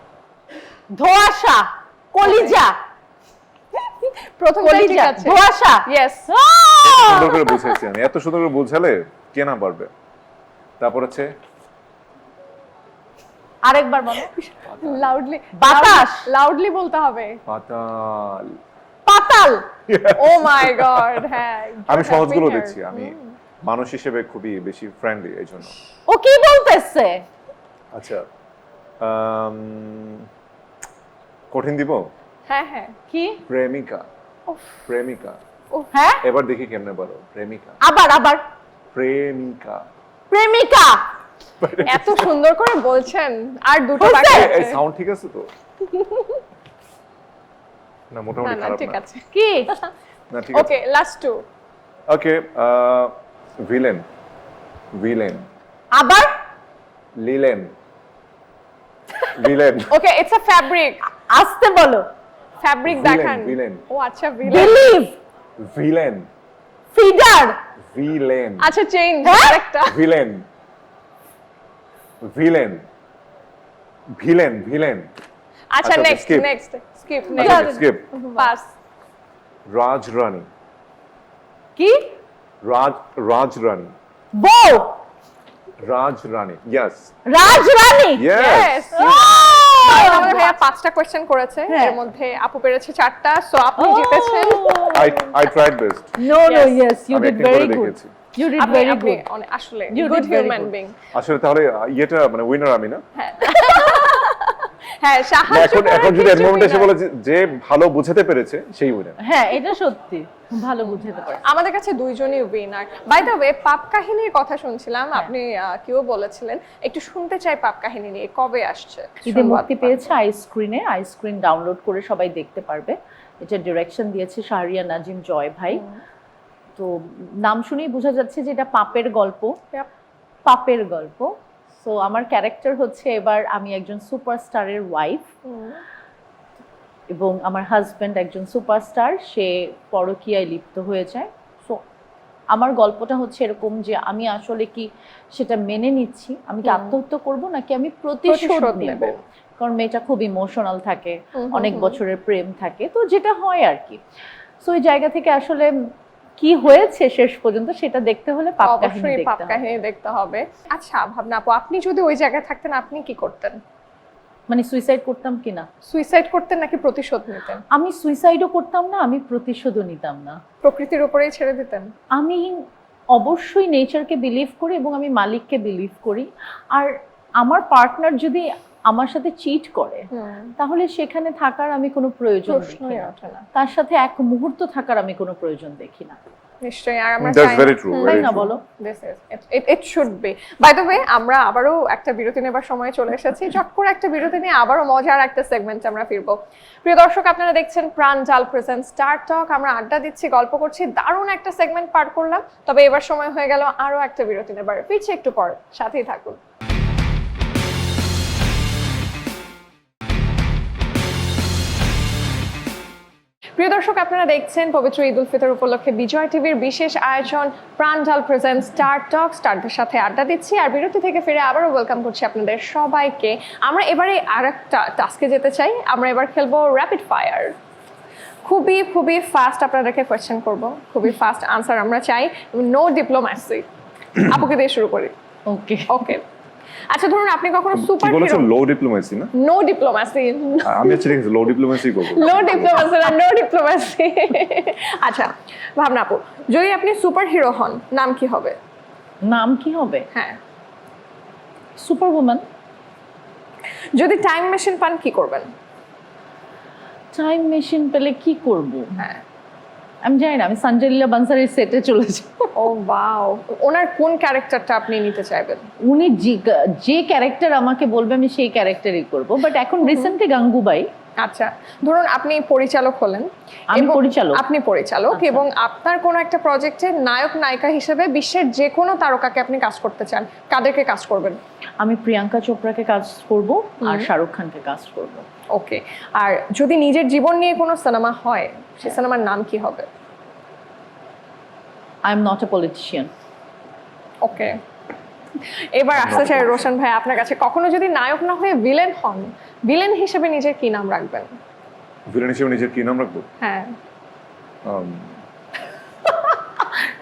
ধোঁয়াশা, কলিজা, প্রথমটা ঠিক কলিজা, আছে। ধোঁয়াশা। ইয়েস। সুন্দর করে বুঝাইছি আমি, এত সুন্দর করে বুঝালে কে না পারবে। তারপর হচ্ছে আরেকবার বলো। লাউডলি, বাতাস। লাউডলি বলতে হবে। পাতাল, পাতাল। ও মাই গড, হ্যাঁ আমি you're সহজগুলো helping her. দেখছি, আমি মানুষ হিসেবে খুবই বেশি ফ্রেন্ডলি এই জন্য। ও কি বলতেছে? আচ্ছা, কঠিন দিব। হ্যাঁ হ্যাঁ, কি? প্রেমিকা। প্রেমিকা। হ্যাঁ, এবার দেখি কেমনে বলো। প্রেমিকা। আবার প্রেমিকা। প্রেমিকা। এত সুন্দর করে বলছেন, আর দুটো বাকি বুঝতে? আছে। এই সাউন্ড ঠিক আছে তো? না না মোটামুটি না খারাপ ঠিক না। আছে, কি? না ঠিক আছে। Okay last two. Okay, villain. Villain. আবার লিলেন। Villain. Okay it's a fabric. আসতে বলো। ফ্যাব্রিক Villain, দেখান। villain. ও আচ্ছা villain. Believe, villain. Feeder, villain. আচ্ছা চেঞ্জ হ্যাঁ? আরেকটা। ভিলেন। ভিলেন। ভিলেন। ভিলেন। আচ্ছা আচ্ছা, নেক্সট skip. নেক্সট স্কিপ আচ্ছা, নেক্সট skip. পাস। রাজরানী। কি? রাজরানী। বউ, রাজরানী। ইয়েস। রাজরানী। ইয়েস। আমাদের ভাইয়া 5টা কোশ্চেন করেছে, হ্যাঁ। এর মধ্যে আপু পেরেছে 4টা, সো আপনি জিতেছেন। I tried best. No Yes. Yes, you আমি ডিড acting ভেরি করে গুড। দেখিয়েছি। ইউ ডিড আপনি ভেরি আপনি গুড। আসলে You good did very human good. Being. আসলে তাহলে ইয়েটা মানে উইনার আমি না? হ্যাঁ না, সাহায্য এখন করার এখন যদি কিছু এর মোমেন্ট এসে winner। বলে যে ভালো বুঝাতে পেরেছে সেই উইনার। হ্যাঁ, এটা সত্যি ভালো বুঝাতে পারে। আমাদের কাছে দুইজনই উইনার। বাই দ্য ওয়ে, পাপ কাহিনীর কথা শুনছিলাম, হ্যাঁ। আপনি কেউ বলেছিলেন একটু শুনতে চাই পাপ কাহিনী নিয়ে, কবে আসছে? ঈদে মুক্তি পেয়েছে আইস্ক্রিনে, আইস্ক্রিন ডাউনলোড করে সবাই দেখতে পারবে। এটা ডিরেকশন দিয়েছে শাহরিয়া নাজিম জয় ভাই। তো নাম শুনেই বোঝা যাচ্ছে যে এটা পাপের গল্প। Yep. পাপের গল্প। সো আমার ক্যারেক্টার হচ্ছে এবার আমি একজন সুপারস্টারের ওয়াইফ এবং আমার হাজবেন্ড একজন সুপারস্টার, সে পরকীয়ায় লিপ্ত হয়ে যায়। সো আমার গল্পটা হচ্ছে এরকম যে আমি আসলে কি সেটা মেনে নিচ্ছি, আমি কি আত্মহত্যা করব নাকি আমি প্রতিশোধ প্রতিশোধ নেব। নেবে। কারণ মেয়েটা খুব ইমোশনাল থাকে, অনেক বছরের প্রেম থাকে, তো যেটা হয় আর কি। সো ওই জায়গা থেকে আসলে কি হয়েছে শেষ পর্যন্ত সেটা দেখতে হলে পাপ কাহিনী অবশ্যই পাপ দেখতে হবে। কাহিনী দেখতে হবে। আচ্ছা ভাবনা আপু, আপনি যদি ওই জায়গায় থাকতেন আপনি কি করতেন? মানে সুইসাইড করতাম কিনা? সুইসাইড করতেন নাকি প্রতিশোধ নিতেন? আমি সুইসাইডও করতাম না, আমি প্রতিশোধও নিতাম না। প্রকৃতির উপরেই ছেড়ে দিতেন? আমি অবশ্যই নেচারকে বিলিভ করি এবং আমি মালিককে বিলিভ করি। আর আমার পার্টনার যদি আমার সাথে চিট করে তাহলে সেখানে থাকার আমি কোনো প্রয়োজন দেখি প্রশ্নই না। ওঠে না। তার সাথে এক মুহূর্ত থাকার আমি কোনো প্রয়োজন দেখি না। নিশ্চয়ই। আর আমরা That's very true, তাই very না true. বলো? It should be. By the way, আমরা আবারও একটা বিরতি নেবার সময় চলে এসেছি। চট করে একটা বিরতি নিয়ে আবারও মজার একটা সেগমেন্টে আমরা ফিরবো। প্রিয় দর্শক, আপনারা দেখছেন প্রাঞ্জাল প্রেজেন্ট স্টার টক। আমরা আড্ডা দিচ্ছি, গল্প করছি, দারুণ একটা সেগমেন্ট পার করলাম। তবে এবার সময় হয়ে গেল আরো একটা বিরতি নেবার। ফিরছি একটু পর, সাথেই থাকুন। প্রিয় দর্শক, আপনারা দেখছেন পবিত্র ঈদ উল ফিতর উপলক্ষে বিজয় টিভির বিশেষ আয়োজন প্রাঞ্জাল প্রেজেন্ট স্টার টক। স্টারদের সাথে আড্ডা দিচ্ছি আর বিরতি থেকে ফিরে আবারও ওয়েলকাম করছি আপনাদের সবাইকে। আমরা এবারে আরেকটা টাস্কে যেতে চাই। আমরা এবার খেলবো র্যাপিড ফায়ার। খুবই খুবই ফাস্ট আপনাদেরকে কোয়েশ্চেন করব, খুবই ফাস্ট আনসার আমরা চাই, নো ডিপ্লোম্যাসি। আপুকে দিয়ে শুরু করি। ওকে ওকে, আচ্ছা ধরুন আপনি কখনো কি সুপার বলেছো? হিরো। লো ডিপ্লোমেসি না? No diplomacy. আমি আচ্ছা ঠিক আছে, লো ডিপ্লোমেসি করবো। নো ডিপ্লোম্যাসি না, নো ডিপ্লোম্যাসি। আচ্ছা ভাবনা আপু, যদি আপনি সুপার হিরো হন নাম কি হবে? নাম কি হবে? হ্যাঁ। Super woman. যদি টাইম মেশিন পান কি করবেন? টাইম মেশিন পেলে কি করব? হ্যাঁ। আমি জানি না, আমি সঞ্জয় লীলা বানসারের সেটে চলে যাব। ও ওয়াও, ওনার কোন ক্যারেক্টারটা আপনি নিতে চাইবেন? উনি যে ক্যারেক্টার আমাকে বলবে আমি সেই ক্যারেক্টারই করব। বাট এখন রিসেন্টলি গাঙ্গুবাই। আচ্ছা ধরুন আপনি পরিচালক হলেন। আমি এবং পরিচালক? আপনি পরিচালক আচ্ছা। এবং আপনার কোনো একটা প্রজেক্টে নায়ক নায়িকা হিসেবে বিশ্বের যে কোনো তারকাকে আপনি কাজ করতে চান, কাদেরকে কাজ করবেন? আমি প্রিয়াঙ্কা চোপড়াকে কাজ করব আর শাহরুখ খানকে কাজ করব। ওকে, আর যদি নিজের জীবন নিয়ে কোনো সিনেমা হয় সেই সিনেমার নাম কি হবে? I am not a politician. Okay, এবার আসতে চাই রোশন ভাই আপনার কাছে। কখনো যদি নায়ক না হয়ে ভিলেন হন, ভিলেন হিসেবে নিজের কি নাম রাখবেন? ভিলেন হিসেবে নিজের কি নাম রাখবো? হ্যাঁ।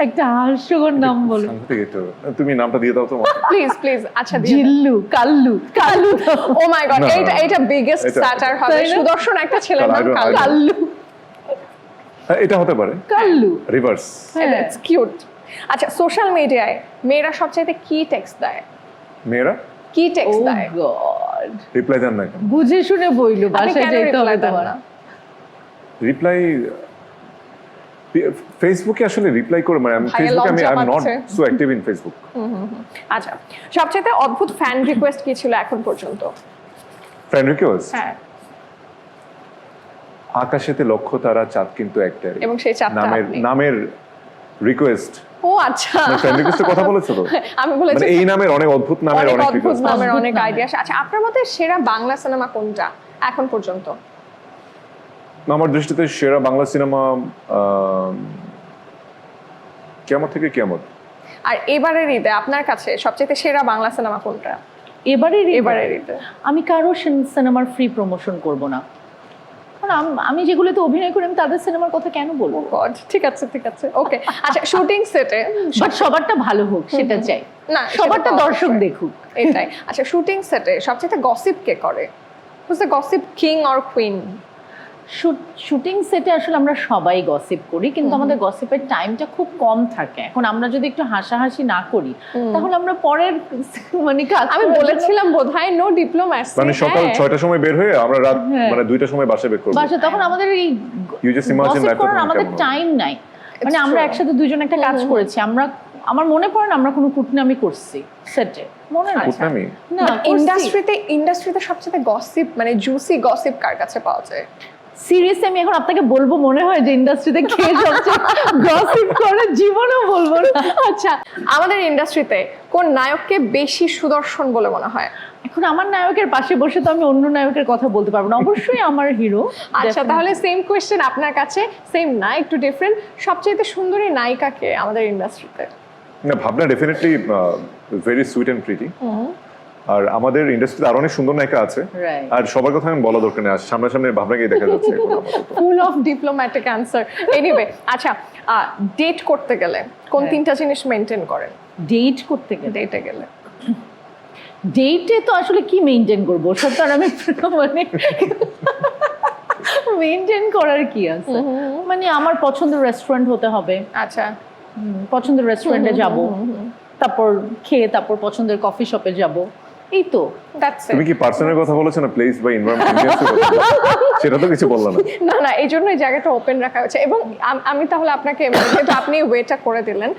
একটা হাস্যকর নাম বলো। সাংঘাতিক এটা। তুমি নামটা দিয়ে দাও তো। Please please. আচ্ছা জিল্লু, কাল্লু। কাল্লু ও মাই গড, না, এইটা বিগেস্ট এটা- স্যাটার হবে। তাই না? সুদর্শন একটা ছেলের নাম কাল্লু, কাল্লু। কাল্লু। এটা হতে পারে কাল্লু রিভার্স। It's cute. আচ্ছা, সোশ্যাল মিডিয়ায় মেয়েরা সবচাইতে কি টেক্সট দেয়? মেয়েরা কি টেক্সট দেয়? গড রিপ্লাই দেন না কেন? বুঝে শুনে বইলো, আপনি বাসায় কেন যেতে হবে reply দেন তোমার। না? রিপ্লাই ফেসবুকে আসলে রিপ্লাই করে মানে আমি ভাইয়া ফেসবুকে আমি লজ্জা আই এম নট পাচ্ছে। So active in Facebook. আচ্ছা, সবচাইতে অদ্ভুত ফ্যান রিকোয়েস্ট কি ছিল এখন পর্যন্ত? ফ্রেন্ড রিকোয়েস্ট, হ্যাঁ, আকাশেতে লক্ষ তারা চাঁদ কিন্তু একটাই, এবং সেই চাঁদটা নামের আপনি। নামের রিকোয়েস্ট। ও আচ্ছা, ফ্রেন্ড রিকোয়েস্টের কথা বলেছো তো? আমি বলেছি মানে এই নামের অনেক অদ্ভুত নামের অনেক অনেক অদ্ভুত রিকোয়েস্ট। নামের অদ্ভুত অনেক নামের। আইডিয়া। আচ্ছা, আপনার মতে সেরা বাংলা সিনেমা কোনটা এখন পর্যন্ত? আমার দৃষ্টিতে সেরা বাংলা সিনেমা কিয়ামত থেকে কিয়ামত। আর এবারের ঈদে আপনার কাছে সবচেয়ে সেরা বাংলা সিনেমা কোনটা? এবারের এবারের ঈদে আমি কারো সিনেমার ফ্রি প্রমোশন করব না, কারণ আমি যেগুলোতে অভিনয় করি আমি তাদের সিনেমার কথা কেন বলবো? গড, ঠিক আছে ঠিক আছে, ওকে। আচ্ছা, শুটিং সেটে বাট সবারটা ভালো হোক সেটা চাই, না, সবারটা সেটা তো দর্শক অবশ্যই। দেখুক। এটাই। আচ্ছা, শুটিং সেটে সবচেয়ে গসিপ কে করে? Who's the gossip king or queen? Shooting সেটে আসলে আমরা সবাই গসিপ করি, কিন্তু আমাদের গসিপের টাইমটা খুব কম থাকে। এখন আমরা যদি একটু হাসাহাসি না করি তাহলে আমরা পরের মানে কাজ আমি করার জন্য- বলেছিলাম বোধহয় নো ডিপ্লোম্যাসি। মানে সকাল 6টার সময় বের হয়ে আমরা রাত হ্যাঁ। মানে 2টার সময় বাসা বের করব। বাসা তখন আমাদের এই You just imagine gossip that করার তখন আমাদের কেমন হবে। টাইম নাই। মানে আমরা true. একসাথে দুইজন একটা কাজ করেছি, আমার মনে পড়ে না আমরা কোনো কুটনামি করছি সেটে, মনে নাই? কুটনামি? না ইন্ডাস্ট্রিতে সবচেয়ে গসিপ মানে জুসি গসিপ কার কাছে পাওয়া যায়? সিরিয়াসলি আমি এখন আপনাকে বলবো মনে হয় যে ইন্ডাস্ট্রিতে কে সবচেয়ে গসিপ করে, জীবনেও বলবো না। আচ্ছা, আমাদের ইন্ডাস্ট্রিতে কোন নায়ককে বেশি সুদর্শন বলে মনে হয়? এখন আমার নায়কের পাশে বসে তো আমি অন্য নায়কের কথা বলতে পারবো না, অবশ্যই আমার হিরো। আচ্ছা, তাহলে সেম কোয়েশ্চেন আপনার কাছে, সেম না, একটু ডিফারেন্ট। সবচেয়ে সুন্দরী নায়িকা কে আমাদের ইন্ডাস্ট্রিতে? না, Bhavna definitely very sweet and pretty. আর আমাদের ইন্ডাস্ট্রিতে আরো অনেক সুন্দর নায়িকা আছে। Right. আর সবার কথা আমি বলা দরকার নেই, আর সামনাসামনি ভাবনাকেই দেখা যাচ্ছে এখন আপাতত। Full of diplomatic answer. Anyway, আচ্ছা, ডেট করতে গেলে কোন হ্যাঁ। তিনটা জিনিস মেনটেন করেন ডেট করতে গেলে, ডেটে গেলে? ডেটে তো আসলে কি মেইনটেইন করবো, সব তো আর আমি মানে মেইনটেইন করার কি আছে, মানে আমার পছন্দের রেস্টুরেন্ট হতে হবে, আচ্ছা, পছন্দের রেস্টুরেন্টে যাব, তারপর খেয়ে তারপর পছন্দের কফি শপে যাব, এই তো। দ্যাটস তুমি ইট। কি পার্সনের কথা বলেছো না প্লেস বা এনভায়রনমেন্ট? সেটা তো কিছু বললা না। না না, এই জন্য এই জায়গাটা ওপেন রাখা হয়েছে। এবং আমি তাহলে আপনাকে, যেহেতু আপনি ওয়েটা করে দিলেন,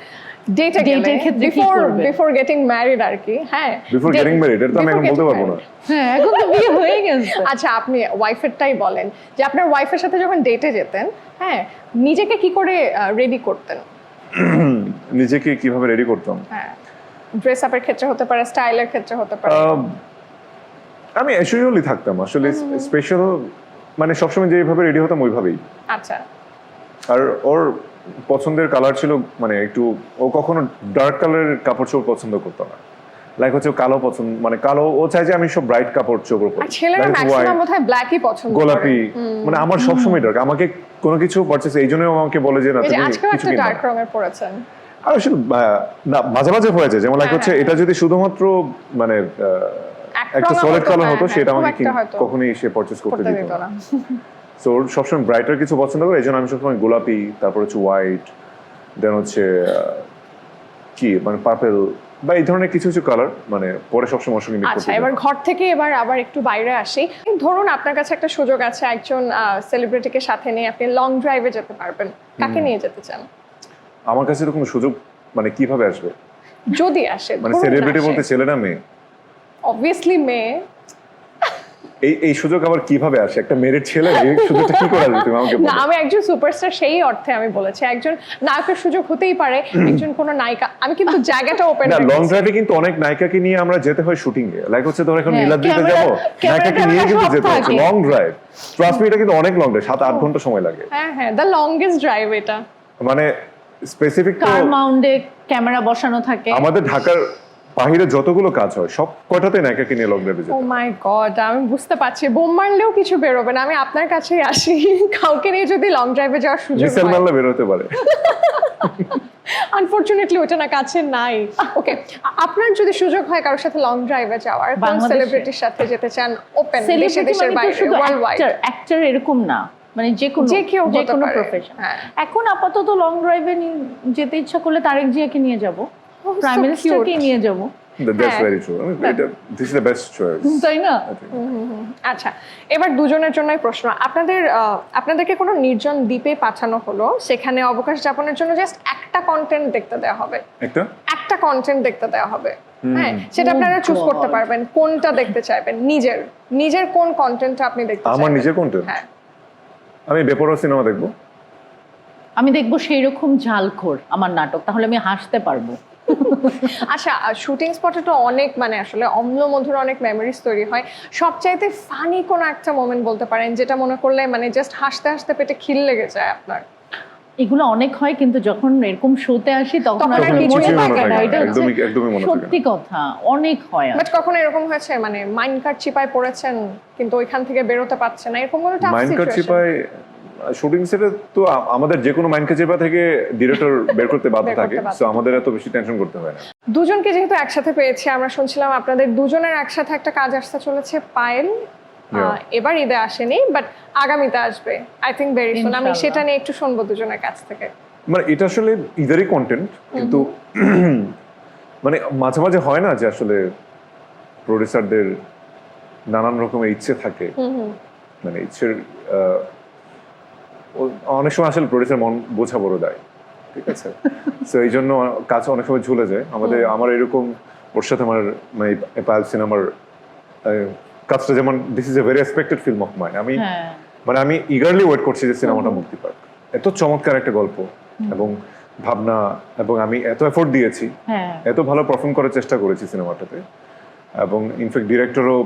ডেটে গেলে Date এর ক্ষেত্রে কি করবে? বিফোর গেটিং ম্যারিড আর কি, হ্যাঁ, বিফোর গেটিং ম্যারিড এটা তো আমি এখন Before বলতে getting পারবো না। married। হ্যাঁ, এখন তো বিয়ে হয়ে গেছে। আচ্ছা, আপনি ওয়াইফেরটাই বলেন যে আপনার ওয়াইফের সাথে যখন ডেটে যেতেন, হ্যাঁ, নিজেকে কি করে রেডি করতেন? নিজেকে কিভাবে রেডি করতাম? হ্যাঁ, ড্রেস আপের ক্ষেত্রে হতে পারে, স্টাইলের ক্ষেত্রে হতে পারে। আমি অ্যাসিউরলি থাকতাম আসলে, স্পেশাল মানে সবসময় যেভাবে রেডি হতাম ওইভাবেই। আচ্ছা, আর ওর পছন্দের কালার ছিল মানে একটু, ও কখনো ডার্ক কালারের কাপড় চোপড় পছন্দ করতো না। লাইক হচ্ছে কালো পছন্দ, মানে কালো, ও চাই যে আমি সব ব্রাইট কাপড় চোপড় পরি। আর ছেলেরা Like ম্যাক্সিমাম white, বোধহয় ব্ল্যাকই পছন্দ করে। গোলাপি, মানে আমার সবসময় ডার্ক। আমাকে কোনো কিছু পারচেজ, এই জন্যই আমাকে বলে যে না এই যে তুমি আজকেও কিছু একটা কিনবা ডার্ক না। রঙের পরেছেন। আর আসলে না, মাঝে মাঝে হয়ে যায়, যেমন লাইক হ্যাঁ, হচ্ছে হ্যাঁ, এটা যদি শুধুমাত্র মানে একটা রঙা সলিড হতো, কালার হ্যাঁ, হতো হ্যাঁ, সেটা খুব আমাকে একটা হয়তো কখনোই সে পারচেজ করতে করতে দিত দিত না। না। সো ওর সবসময় ব্রাইটার কিছু পছন্দ করে, এই জন্য আমি সবসময় গোলাপি, তারপর হচ্ছে হোয়াইট, দেন হচ্ছে কি মানে পার্পেল বা এই ধরনের কিছু কিছু কালার মানে পরে সবসময় ওর সঙ্গে মিক্স আচ্ছা, করতে এবার দিতাম। ঘর থেকে আবার একটু বাইরে আসি। ধরুন আপনার কাছে একটা সুযোগ আছে, একজন সেলিব্রিটিকে সাথে নিয়ে আপনি লং ড্রাইভে যেতে পারবেন, কাকে নিয়ে যেতে চান? আমার কাছে এরকম সুযোগ মানে কিভাবে আসবে? যদি আসে, মানে সেলিব্রিটি বলতে ছেলে না মেয়ে? অবভিয়াসলি মেয়ে। এই সুযোগ আবার কিভাবে আসে? একটা মেয়ের ছেলে এই সুযোগটা কি করে আসবে তুমি আমাকে না, বলো। আমি একজন সুপারস্টার সেই অর্থে আমি বলেছি, একজন নায়কের সুযোগ হতেই পারে, একজন কোন নায়িকা। আমি কিন্তু জায়গাটা ওপেন না, লং ড্রাইভে কিন্তু অনেক নায়িকাকে নিয়ে আমরা যেতে হয় শুটিং এ। লাইক হচ্ছে ধর এখন হ্যাঁ, নীলাদ্রিতে যাবো, নায়িকাকে ক্যামেরা নিয়ে কিন্তু সব যেতে হচ্ছে থাকে। Long drive. ট্রাস্ট মি, এটা কিন্তু অনেক লং ড্রাইভ, 7-8 ঘন্টা সময় লাগে। হ্যাঁ হ্যাঁ, দ্য লংগেস্ট ড্রাইভ এটা। মানে স্পেসিফিক তো কার মাউন্টে ক্যামেরা বসানো থাকে। আমাদের ঢাকার বাহিরে যতগুলো কাজ হয় সব কয়টাতে নায়িকাকে নিয়ে লং ড্রাইভে ও যেতে। মাই গড, আমি বুঝতে পারছি, বোম মারলেও কিছু বেরোবে না। আমি আপনার কাছেই আসি, কাউকে নিয়ে যদি লং ড্রাইভে যাওয়ার সুযোগ মিসাইল হয়। মারলে বের হতে পারে। আনফরচুনেটলি ওটা না কাছে নাই। ওকে, আপনার যদি সুযোগ হয় কারোর সাথে লং ড্রাইভে যাওয়ার, কোন বাংলাদেশে? সেলিব্রিটির সাথে যেতে চান? ওপেন, দেশে সেলিব্রিটি দেশের মানে তো বাইরে, শুধু ওয়ার্ল্ড ওয়াইড। অ্যাক্টর এরকম না, মানে যে কেউ যে হতে কোনো পারে। প্রফেশন। হ্যাঁ। এখন আপাতত লং ড্রাইভে যেতে ইচ্ছা করলে তারেক জিয়াকে নিয়ে যাব, Oh, প্রাইম so মিনিস্টারকে cute. নিয়ে যাব, that's very true. This is the best choice, তাই না? I think. আচ্ছা, এবার দুজনের জন্যই প্রশ্ন। আপনাদেরকে কোনো নির্জন দ্বীপে পাঠানো হলো, সেখানে অবকাশ যাপনের জন্য জাস্ট একটা কন্টেন্ট দেখতে দেওয়া হবে, একটা কন্টেন্ট দেখতে দেওয়া হবে। হ্যাঁ, সেটা Oh আপনারা চুজ করতে God. পারবেন কোনটা দেখতে চাইবেন। নিজের কোন কন্টেন্টটা আপনি দেখতে চাইবেন? আমার নিজের কন্টেন্ট, হ্যাঁ। আমি বেপরোয়া সিনেমা দেখবো। আমি দেখবো সেই রকম ঝালখোর আমার নাটক, তাহলে আমি হাসতে পারবো। আচ্ছা, শুটিং স্পটে তো অনেক মানে আসলে অম্লমধুর অনেক মেমোরিজ তৈরি হয়। সবচাইতে ফানি কোন একটা মোমেন্ট বলতে পারেন যেটা মনে করলে মানে জাস্ট হাসতে হাসতে পেটে খিল লেগে যায় আপনার? এগুলো অনেক হয়, কিন্তু যখন এরকম শোতে আসি তখন তখন আর আসলে কিছুই মনে মনে থাকে থাকে না। না, এটা হচ্ছে একদমই মনে থাকে না। সত্যি কথা, অনেক হয়। বাট কখনো এরকম হয়েছে মানে মাইন্ড কাট চিপায় পড়েছেন কিন্তু ওইখান থেকে বেরোতে পারছেন না, এরকম কোনো টাফ মাইনকাট সিচুয়েশন? চিপায় শুটিং সেটে তো আমাদের যে কোনো মাইনকাট চিপা থেকে ডিরেক্টর বের করতে বাধ্য বের করতে থাকে, বাধ্য। সো আমাদের এত বেশি টেনশন করতে হয় না। দুজনকে যেহেতু একসাথে পেয়েছি, আমরা শুনছিলাম আপনাদের দুজনের একসাথে একটা কাজ আসতে চলেছে পায়েল। এবার ঈদে আসেনি, বাট আগামীতে আসবে আই থিঙ্ক ভেরি সুন। আমি ইনশাআল্লাহ। সেটা নিয়ে একটু শুনবো দুজনের কাছ থেকে। মানে এটা আসলে ইদারই কন্টেন্ট, কিন্তু মানে মাঝে মাঝে হয় না যে আসলে প্রডিউসারদের নানান রকমের ইচ্ছে থাকে, মানে ইচ্ছের অনেক সময় আসলে প্রডিউসার মন বোঝা বড় দেয়, ঠিক আছে? তো এই জন্য কাজ অনেক সময় ঝুলে যায়। আমার এরকম ওর সাথে আমার মানে পায়েল সিনেমার কাজটা, যেমন this is a very expected film of mine. হ্যাঁ, আমি ইগারলি ওয়েট করছি যে সিনেমাটা মুক্তি পাক। এত চমৎকার একটা গল্প এবং ভাবনা, এবং আমি এত এফোর্ট দিয়েছি, হ্যাঁ, এত ভালো পারফর্ম করার চেষ্টা করেছি সিনেমাটাতে, এবং ইনফ্যাক্ট ডিরেক্টরও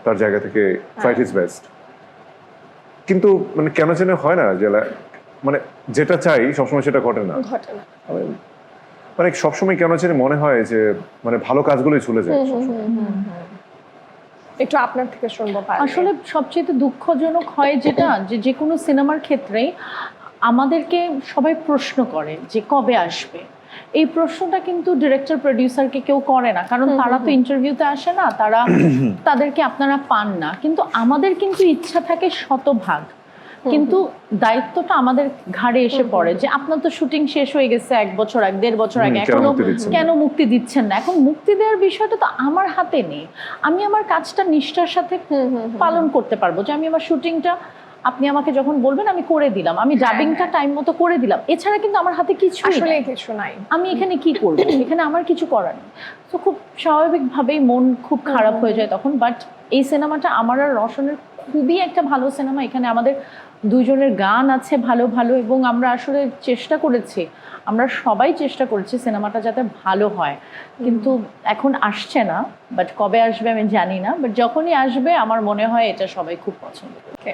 তার জায়গা থেকে ট্রাইড হিজ বেস্ট। কিন্তু মানে কেন যেন হয় না যে মানে যেটা চাই সবসময় সেটা ঘটে না। ঘটনা মানে সবসময় কেন যেন মনে হয় যে মানে ভালো কাজগুলোই চলে যায় সবসময়। একটু আপনার থেকে শুনবো পায়েল। আসলে সবচেয়ে দুঃখজনক হয় যেটা, যে কোনো সিনেমার ক্ষেত্রেই আমাদেরকে সবাই প্রশ্ন করে যে কবে আসবে। এই প্রশ্নটা কিন্তু ডিরেক্টর প্রোডিউসারকে কেউ করে না, কারণ তারা তো ইন্টারভিউতে আসে না, তাদেরকে আপনারা পান না। কিন্তু আমাদের কিন্তু ইচ্ছা থাকে শতভাগ, কিন্তু দায়িত্বটা আমাদের ঘাড়ে এসে পড়ে যে আপনার তো শুটিং শেষ হয়ে গেছে 1 বছর 1.5 বছর আগে, এখনো কেন মুক্তি দিচ্ছেন না? এখন মুক্তি দেওয়ার বিষয়টা তো আমার হাতে নেই। আমি আমার কাজটা নিষ্ঠার সাথে পালন করতে পারবো, যে আমি আমার শুটিংটা আপনি আমাকে যখন বলবেন আমি করে দিলাম, আমি ডাবিংটা টাইম মতো করে দিলাম, এছাড়া কিন্তু আমার হাতে কিছুই আসলে নেই। কিছু নাই। আমি এখানে কি করব? এখানে আমার কিছু করার নেই। তো খুব স্বাভাবিকভাবেই মন খুব খারাপ হয়ে যায় তখন। বাট এই সিনেমাটা আমার আর রওশনের খুবই একটা ভালো সিনেমা। এখানে আমাদের দুজনের গান আছে ভালো ভালো, এবং আমরা আসলে চেষ্টা করেছি, আমরা সবাই চেষ্টা করেছি সিনেমাটা যাতে ভালো হয়। কিন্তু এখন আসছে না, বাট কবে আসবে আমি জানি না। বাট যখনই আসবে আমার মনে হয় এটা সবাই খুব পছন্দ করবে।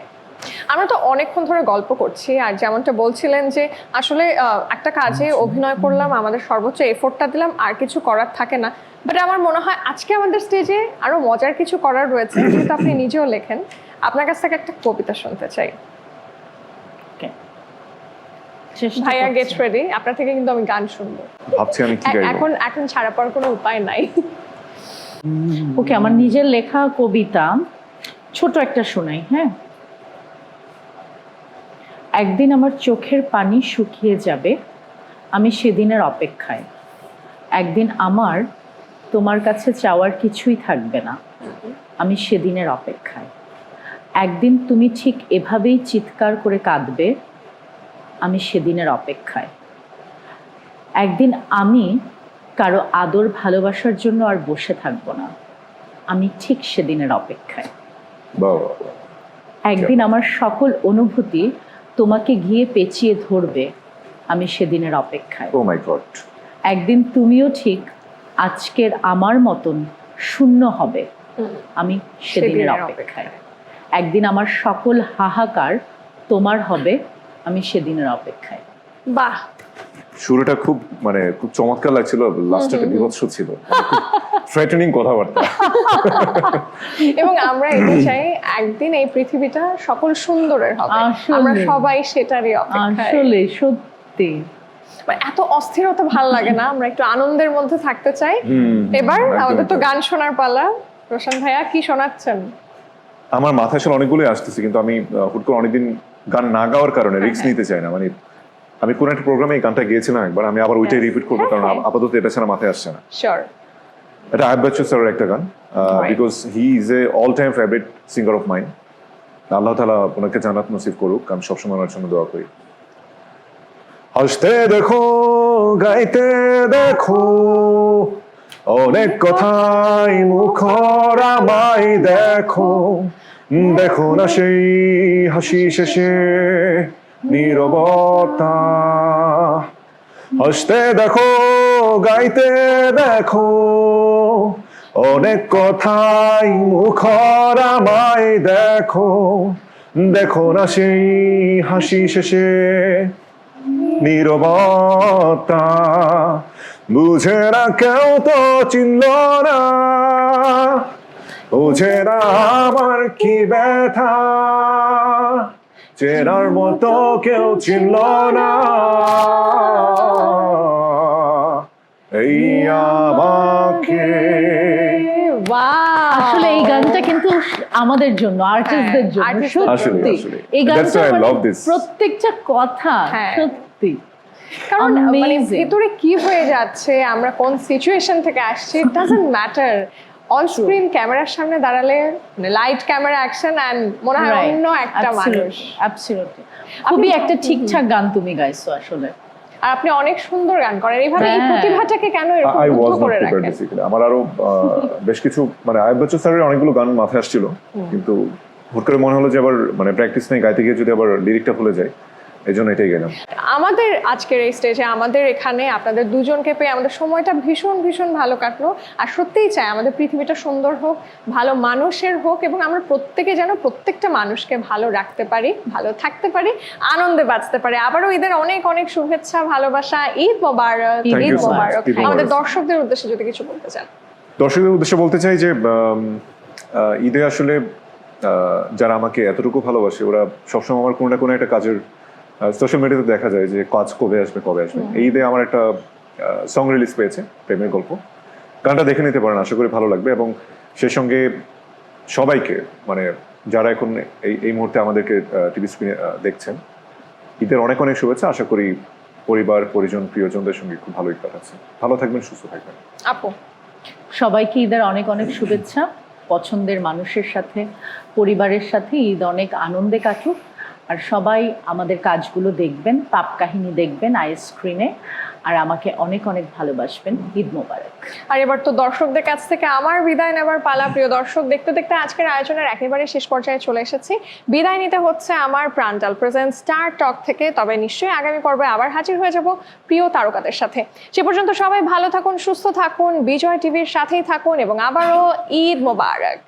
আমরা তো অনেকক্ষণ ধরে গল্প করছি, আর যেমনটা বলছিলেন যে আসলে একটা কাজে অভিনয় করলাম, আমাদের সর্বোচ্চ এফোর্টটা দিলাম, আর কিছু করার থাকে না। বাট আমার মনে হয় আজকে আমাদের স্টেজে আরো মজার কিছু করার রয়েছে, যেহেতু আপনি নিজেও লেখেন। আপনার কাছ থেকে একটা কবিতা শুনতে চাই। ভাইয়া গেট রেডি, আপনার থেকে কিন্তু আমি গান শুনবো। ভাবছি আমি কি গাইবো। এখন ছাড়া পাওয়ার কোনো উপায় নাই। ওকে, আমার নিজের লেখা কবিতা ছোট একটা শোনাই। হ্যাঁ। একদিন আমার চোখের পানি শুকিয়ে যাবে, আমি সেদিনের অপেক্ষায়। একদিন আমার তোমার কাছে চাওয়ার কিছুই থাকবে না, আমি সেদিনের অপেক্ষায়। একদিন তুমি ঠিক এভাবেই চিৎকার করে কাঁদবে, আমি সেদিনের অপেক্ষায়। একদিন আমি কারো আদর ভালোবাসার জন্য আর বসে থাকবো না, আমি ঠিক সেদিনের অপেক্ষায়। একদিন আমার সকল অনুভূতি তোমাকে গিয়ে পেঁচিয়ে ধরবে, আমি সেদিনের অপেক্ষায়। ও মাই গড। একদিন তুমিও ঠিক আজকের আমার মতন শূন্য হবে, আমি সেদিনের অপেক্ষায়। একদিন আমার সকল হাহাকার তোমার হবে, আমি সেদিনের অপেক্ষায়। বাহ, শুরুটা খুব মানে খুব চমৎকার লাগছিল, লাস্টে একটা বিভৎস ছিল, থ্রেটেনিং কথাবার্তা। এবং আমরা এটা চাই একদিন এই পৃথিবীটা সকল সুন্দরের হবে, আমরা সবাই সেটারই অপেক্ষায়। আসলে সত্যি এত অস্থিরতা ভাল লাগে না, আমরা একটু আনন্দের মধ্যে থাকতে চাই। এবার আমাদের তো গান শোনার পালা। রোশন ভাইয়া কি শোনাচ্ছেন? আমার মাথায় আসলে অনেকগুলোই আসতেছে, কিন্তু আমি হুট করে অনেকদিন গান না গাওয়ার কারণে রিস্ক নিতে চাই না, মানে আমি কোন একটা প্রোগ্রামে এই গানটা গিয়েছিলাম একবার, আমি আবার ওইটাই রিপিট করবো, কারণ আপাতত এটা ছাড়া মাথায় আসছে না। শিওর। এটা আয়ুব বাচ্চু স্যারের একটা গান, because he is a all time favourite singer of mine. আল্লাহ তাআলা ওনাকে জান্নাত নসিব করুক, আমি সবসময় ওনার জন্য দোয়া করি। হাসতে দেখো, গাইতে দেখো, অনেক কথাই মুখর আমায় দেখো, দেখো না সেই হাসি শেষে নীরবতা। হাসতে দেখো, গাইতে দেখো, অনেক কথাই মুখর আমায় দেখো, দেখো না সেই হাসি শেষে নীরবতা। বুঝে না কেউ তো চিনল না, বুঝে না আমার কি ব্যথা, চেনার মতো কেউ চিনল না এই আমাকে। আসলে এই গানটা কিন্তু আমাদের জন্য, আর্টিস্টদের জন্য আসলে সত্যি এই That's গানটা why I মানে love this. প্রত্যেকটা কথা সত্যি, কারণ মানে Amazing. ভিতরে কি হয়ে যাচ্ছে, আমরা কোন সিচুয়েশন থেকে আসছি, it doesn't matter. On screen ক্যামেরার সামনে দাঁড়ালে লাইট ক্যামেরা অ্যাকশন এন্ড মনে হয় অন্য একটা মানুষ। অ্যাবসলিউটলি খুবই একটা ঠিকঠাক গান তুমি গাইছো আসলে। আর আপনি অনেক সুন্দর গান করেন, এইভাবে এই প্রতিভাটাকে কেন এরকম I was মুগ্ধ not করে prepared রাখেন? basically. আমার আরো বেশ কিছু মানে আয়ুব বাচ্চু স্যারের অনেকগুলো গান মাথায় আসছিল, কিন্তু হুট করে মনে হলো যে আবার মানে প্র্যাকটিস নেই, গাইতে গিয়ে যদি আবার লিরিকটা ভুলে যায়, এই জন্য এটাই গেলাম। আমাদের আজকের এই স্টেজে আমাদের এখানে আপনাদের দুজনকে পেয়ে আমাদের সময়টা ভীষণ ভীষণ ভালো কাটলো। আর সত্যিই চাই আমাদের পৃথিবীটা সুন্দর হোক, ভালো মানুষের হোক, এবং আমরা প্রত্যেকে যেন প্রত্যেকটা মানুষকে ভালো রাখতে পারি, ভালো থাকতে পারি, আনন্দে বাঁচতে পারি। আবারও ঈদের অনেক অনেক শুভেচ্ছা, ভালোবাসা। ঈদ মোবারক। Thank Eid you so much. মোবারক। ঈদ মোবারক। আমাদের দর্শকদের উদ্দেশ্যে যদি কিছু বলতে চান। দর্শকদের উদ্দেশ্যে বলতে চাই যে ঈদে আসলে যারা আমাকে এতটুকু ভালোবাসে, ওরা সবসময় আমার কোনো না কোনো একটা কাজের সোশ্যাল মিডিয়াতে দেখা যায় যে কাজ কবে আসবে কবে আসবে। এই ঈদে আমার একটা সং রিলিজ পেয়েছে, প্রেমের গল্প। গানটা দেখে নিতে পারেন, আশা করি ভালো লাগবে। এবং সেই সঙ্গে সবাইকে, মানে যারা এখন এই মুহূর্তে আমাদেরকে টিভি স্ক্রিনে দেখছেন, ঈদের অনেক অনেক শুভেচ্ছা। আশা করি পরিবার, পরিজন, প্রিয়জনদের সঙ্গে খুব ভালো ঈদ কাটাচ্ছে। ভালো থাকবেন, সুস্থ থাকবেন। আপু, সবাইকে ঈদের অনেক অনেক শুভেচ্ছা। পছন্দের মানুষের সাথে, পরিবারের সাথে ঈদ অনেক আনন্দে কাটুক। আর সবাই আমাদের কাজগুলো দেখবেন, পাপ কাহিনী দেখবেন আই স্ক্রিনে, আর আমাকে অনেক অনেক ভালোবাসবেন। ঈদ মোবারক। আর এবার তো দর্শকদের কাছ থেকে আমার বিদায় নেবার পালা। প্রিয় দর্শক, দেখতে দেখতে আজকের আয়োজনের একেবারে শেষ পর্যায়ে চলে এসেছি। বিদায় নিতে হচ্ছে আমার প্রান্টাল প্রেজেন্ট স্টার টক থেকে। তবে নিশ্চয়ই আগামী পর্বে আবার হাজির হয়ে যাব প্রিয় তারকাদের সাথে। সে পর্যন্ত সবাই ভালো থাকুন, সুস্থ থাকুন, বিজয় টিভির সাথেই থাকুন, এবং আবারও ঈদ মোবারক।